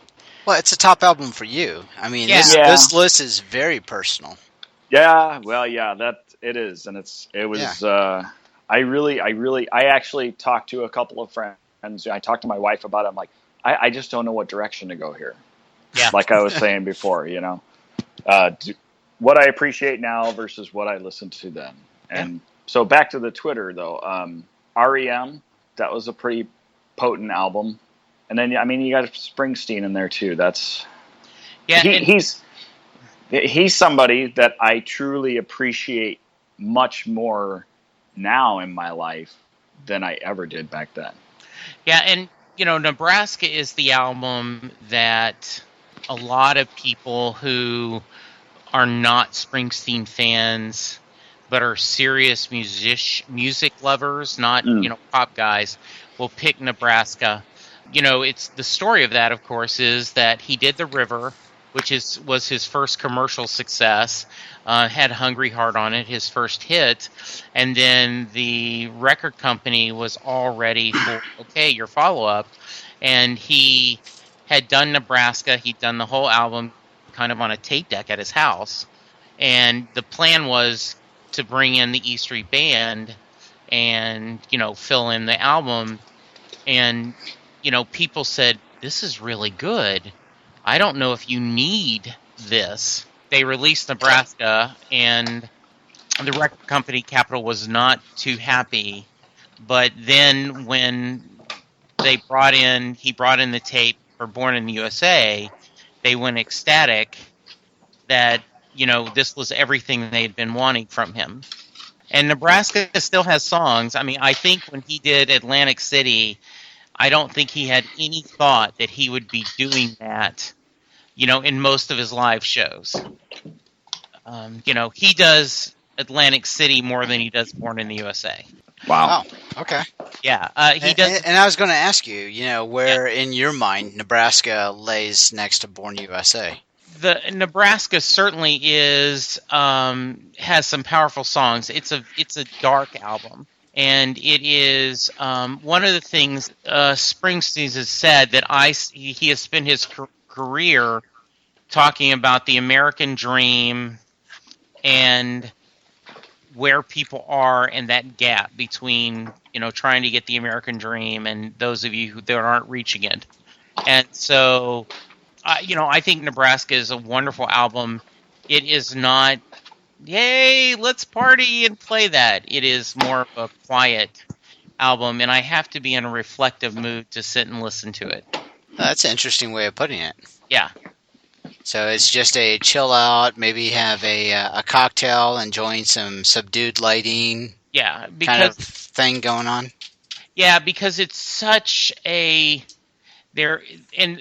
S4: Well, it's a top album for you. I mean, this list is very personal.
S5: Yeah, well, yeah, that it is, and it was.
S4: Yeah.
S5: I actually talked to a couple of friends. I talked to my wife about it. I'm like, I just don't know what direction to go here.
S6: Yeah.
S5: Like I was saying before, what I appreciate now versus what I listened to then. And so back to the Twitter though, REM, that was a pretty potent album. And then, I mean, you got Springsteen in there too. He's somebody that I truly appreciate much more now in my life than I ever did back then.
S6: Yeah, and Nebraska is the album that a lot of people who are not Springsteen fans but are serious music lovers, not pop guys, will pick Nebraska. It's the story of that, of course, is that he did The River, which was his first commercial success, had Hungry Heart on it, his first hit, and then the record company was all ready for, okay, your follow-up, and he had done Nebraska, he'd done the whole album kind of on a tape deck at his house, and the plan was to bring in the E Street Band and, fill in the album, and, people said, this is really good. I don't know if you need this. They released Nebraska, and the record company Capitol was not too happy. But then when he brought in the tape for Born in the USA, they went ecstatic that, this was everything they had been wanting from him. And Nebraska still has songs. I mean, I think when he did Atlantic City, I don't think he had any thought that he would be doing that, in most of his live shows. He does Atlantic City more than he does Born in the USA.
S5: Wow.
S4: Oh, okay.
S6: Yeah. He does.
S4: And I was going to ask you, where in your mind Nebraska lays next to Born USA?
S6: The Nebraska certainly has some powerful songs. It's a dark album. And it is one of the things Springsteen has said that he has spent his career talking about the American dream and where people are and that gap between, trying to get the American dream and those of you that aren't reaching it. And so, I think Nebraska is a wonderful album. It is not, yay, let's party and play that. It is more of a quiet album, and I have to be in a reflective mood to sit and listen to it.
S4: That's an interesting way of putting it.
S6: Yeah.
S4: So it's just a chill out, maybe have a cocktail, enjoying some subdued lighting.
S6: Yeah,
S4: kind of thing going on.
S6: Yeah, because it's such a and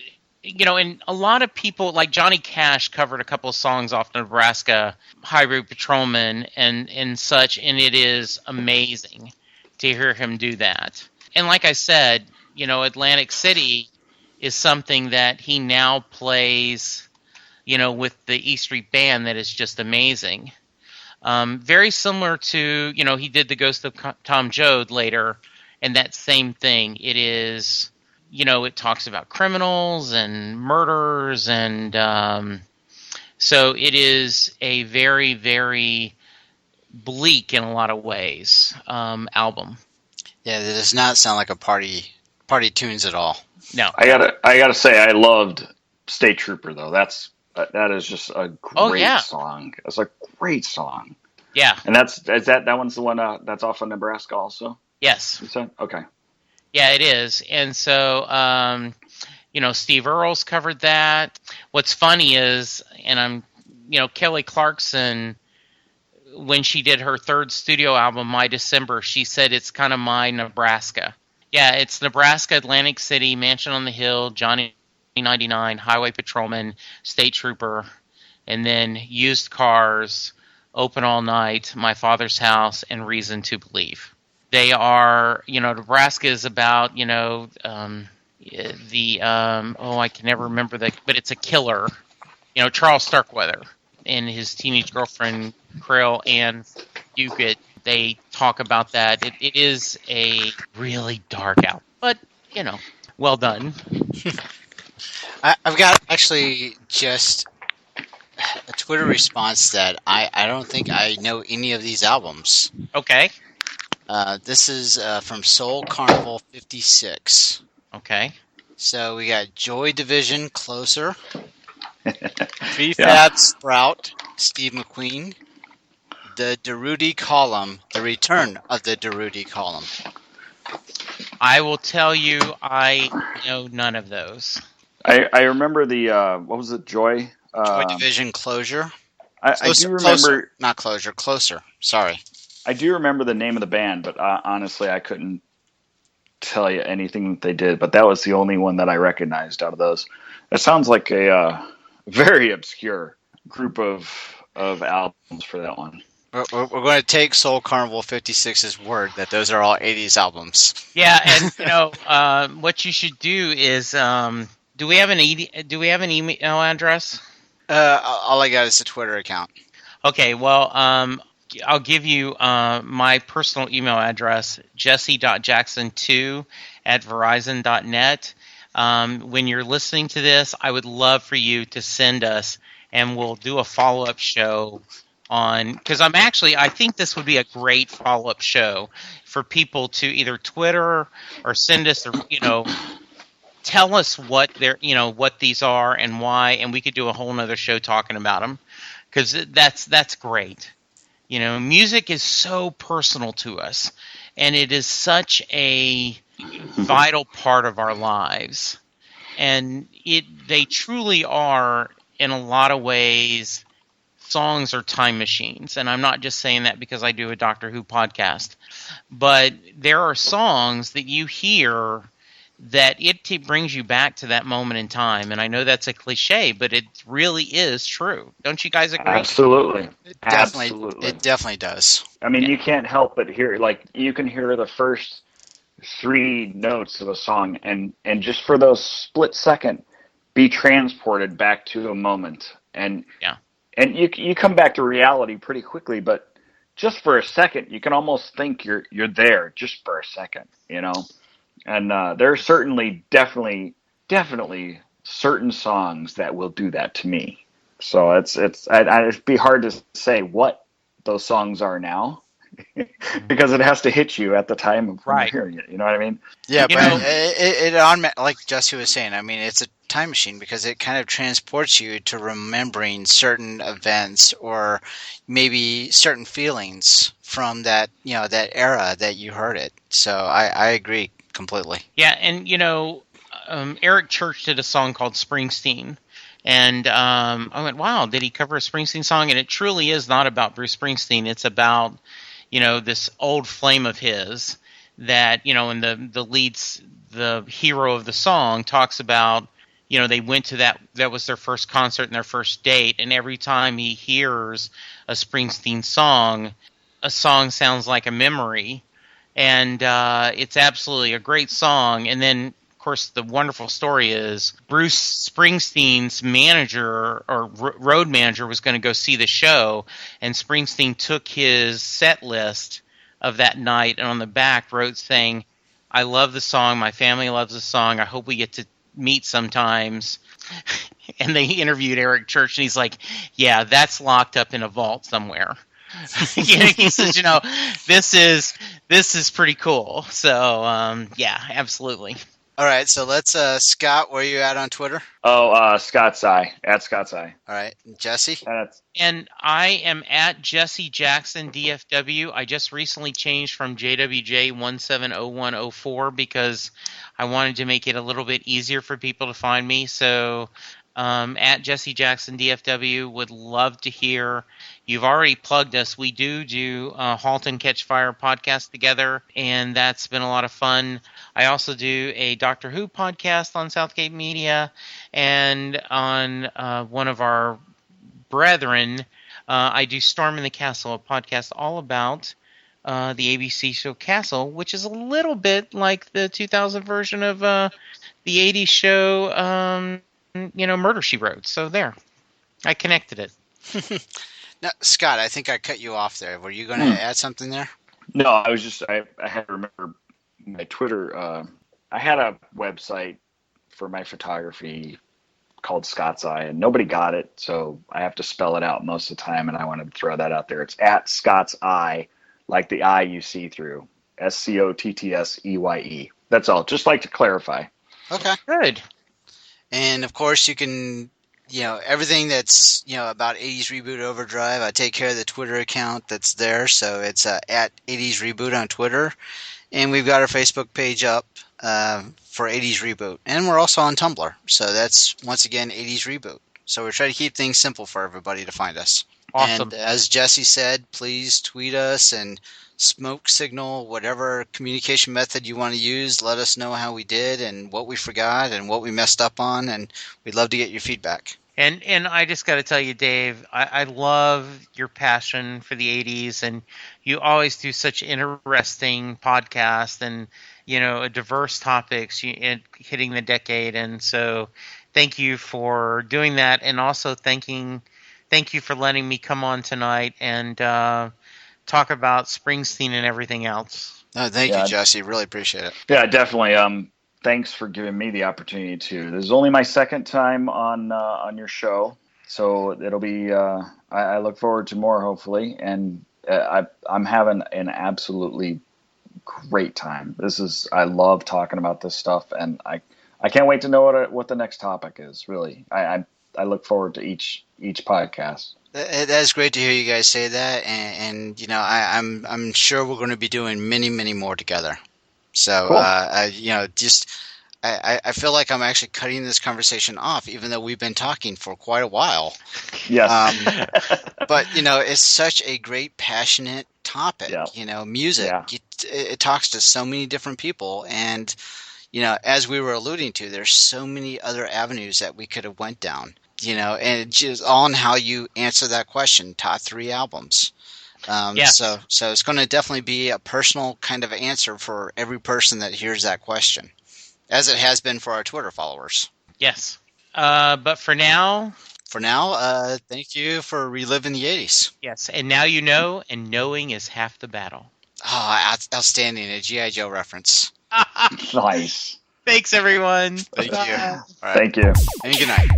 S6: a lot of people like Johnny Cash covered a couple of songs off Nebraska, Highway Patrolman and such, and it is amazing to hear him do that. And like I said, Atlantic City is something that he now plays, with the E Street Band that is just amazing. Very similar to, he did The Ghost of Tom Joad later, and that same thing. It is, it talks about criminals and murders, and so it is a very, very bleak in a lot of ways album.
S4: Yeah, it does not sound like a party tunes at all.
S6: No,
S5: I gotta say I loved State Trooper though. That is just a great song. It's a great song.
S6: Yeah,
S5: and that one's the one that's off of Nebraska also.
S6: Yes.
S5: You said? Okay.
S6: Yeah, it is, and so Steve Earle's covered that. What's funny is, and Kelly Clarkson, when she did her third studio album, My December, she said it's kind of my Nebraska. Yeah, it's Nebraska, Atlantic City, Mansion on the Hill, Johnny 99, Highway Patrolman, State Trooper, and then Used Cars, Open All Night, My Father's House, and Reason to Believe. They are, Nebraska is about, I can never remember but it's a killer, Charles Starkweather and his teenage girlfriend, Krill Ann Bucket. They talk about that. It is a really dark album, but, well done.
S4: I've got actually just a Twitter response that I don't think I know any of these albums.
S6: Okay.
S4: This is from Soul Carnival 56.
S6: Okay.
S4: So we got Joy Division, Closer. Prefab
S5: Yeah.
S4: Sprout, Steve McQueen. The Darude Column, The Return of the Darude Column.
S6: I will tell you, I know none of those.
S5: I remember the what was it, Joy?
S4: Joy Division, Closure.
S5: I do remember.
S4: Closer, not Closure, Closer. Sorry.
S5: I do remember the name of the band, but honestly, I couldn't tell you anything that they did. But that was the only one that I recognized out of those. It sounds like a very obscure group of albums for that one.
S4: We're going to take Soul Carnival 56's word that those are all 80s albums.
S6: Yeah, and what you should do is, do we have an email address?
S4: All I got is a Twitter account.
S6: Okay, well, I'll give you my personal email address, jesse.jackson2@verizon.net. When you're listening to this, I would love for you to send us, and we'll do a follow-up show on, because I think this would be a great follow-up show for people to either Twitter or send us, tell us what what these are and why, and we could do a whole nother show talking about them, because that's great. Music is so personal to us, and it is such a vital part of our lives, and they truly are, in a lot of ways, songs are time machines. And I'm not just saying that because I do a Doctor Who podcast, but there are songs that you hear that it brings you back to that moment in time. And I know that's a cliche, but it really is true. Don't you guys agree?
S5: Absolutely.
S4: It definitely does.
S5: I mean, you can't help but hear, you can hear the first 3 notes of a song and just for those split second be transported back to a moment. And you come back to reality pretty quickly, but just for a second, you can almost think you're there just for a second, And there are certainly, definitely certain songs that will do that to me. So it'd be hard to say what those songs are now, because it has to hit you at the time of when you're hearing it. You know what I mean?
S4: Yeah, but it like Jesse was saying, I mean, it's a time machine because it kind of transports you to remembering certain events or maybe certain feelings from that, that era that you heard it. So I agree completely.
S6: Yeah, and Eric Church did a song called Springsteen, and I went, wow, did he cover a Springsteen song? And it truly is not about Bruce Springsteen. It's about this old flame of his that and the hero of the song talks about. They went to that was their first concert and their first date, and every time he hears a Springsteen song, a song sounds like a memory. And it's absolutely a great song. And then, of course, the wonderful story is Bruce Springsteen's manager or road manager was going to go see the show, and Springsteen took his set list of that night and on the back wrote saying, "I love the song. My family loves the song. I hope we get to meet sometimes." And they interviewed Eric Church, and he's like, "Yeah, that's locked up in a vault somewhere." He says, this is pretty cool. So, yeah, absolutely.
S4: All right, so let's, Scott, where are you at on Twitter?
S5: Oh, Scott's Eye, at Scott's Eye.
S4: All right, Jesse?
S6: And I am at Jesse Jackson DFW. I just recently changed from JWJ170104 because I wanted to make it a little bit easier for people to find me. So, at Jesse Jackson DFW, would love to hear. You've already plugged us. We do Halt and Catch Fire podcast together, and that's been a lot of fun. I also do a Doctor Who podcast on Southgate Media, and on one of our brethren, I do Storm in the Castle, a podcast all about the ABC show Castle, which is a little bit like the 2000 version of the 80s show, Murder, She Wrote. So there, I connected it.
S4: Now, Scott, I think I cut you off there. Were you going to add something there?
S5: No, I was just, I had to remember my Twitter. I had a website for my photography called Scott's Eye, and nobody got it, so I have to spell it out most of the time, and I want to throw that out there. It's at Scott's Eye, like the eye you see through. SCOTTSEYE. That's all. Just like to clarify.
S4: Okay.
S6: Good.
S4: And of course, you can, everything that's, about 80s Reboot Overdrive. I take care of the Twitter account that's there. So it's at 80s Reboot on Twitter. And we've got our Facebook page up for 80s Reboot. And we're also on Tumblr. So that's, once again, 80s Reboot. So we're trying to keep things simple for everybody to find us.
S6: Awesome.
S4: And as Jesse said, please tweet us and smoke signal, whatever communication method you want to use. Let us know how we did and what we forgot and what we messed up on. And we'd love to get your feedback.
S6: And I just got to tell you, Dave, I love your passion for the 80s, and you always do such interesting podcasts and, diverse topics and hitting the decade. And so thank you for doing that. And also thank you for letting me come on tonight and talk about Springsteen and everything else.
S4: Oh, thank you, Jesse. Really appreciate it.
S5: Yeah, definitely. Thanks for giving me the opportunity to. This is only my second time on your show, so it'll be. I look forward to more, hopefully, and I'm having an absolutely great time. I love talking about this stuff, and I can't wait to know what the next topic is. Really, I look forward to each podcast.
S4: That's great to hear you guys say that, and I'm sure we're going to be doing many, many more together. So,
S5: cool.
S4: I feel like I'm actually cutting this conversation off, even though we've been talking for quite a while.
S5: Yes.
S4: But, it's such a great, passionate topic.
S5: Yeah.
S4: Music,
S5: yeah.
S4: It talks to so many different people. And, as we were alluding to, there's so many other avenues that we could have went down, and just on how you answer that question, top 3 albums. So it's going to definitely be a personal kind of answer for every person that hears that question, as it has been for our Twitter followers.
S6: Yes. But for now,
S4: thank you for reliving the 80s.
S6: Yes. And now you know, and knowing is half the battle.
S4: Oh, outstanding. A G.I. Joe reference.
S5: Nice.
S6: Thanks, everyone.
S4: Thank you. All right.
S5: Thank you.
S4: And good night.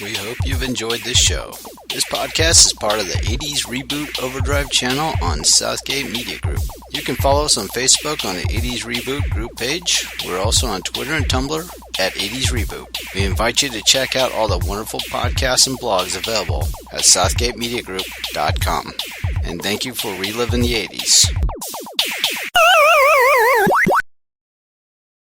S4: We hope you've enjoyed this show. This podcast is part of the 80s Reboot Overdrive channel on Southgate Media Group. You can follow us on Facebook on the 80s Reboot group page. We're also on Twitter and Tumblr at 80s Reboot. We invite you to check out all the wonderful podcasts and blogs available at southgatemediagroup.com. And thank you for reliving the 80s.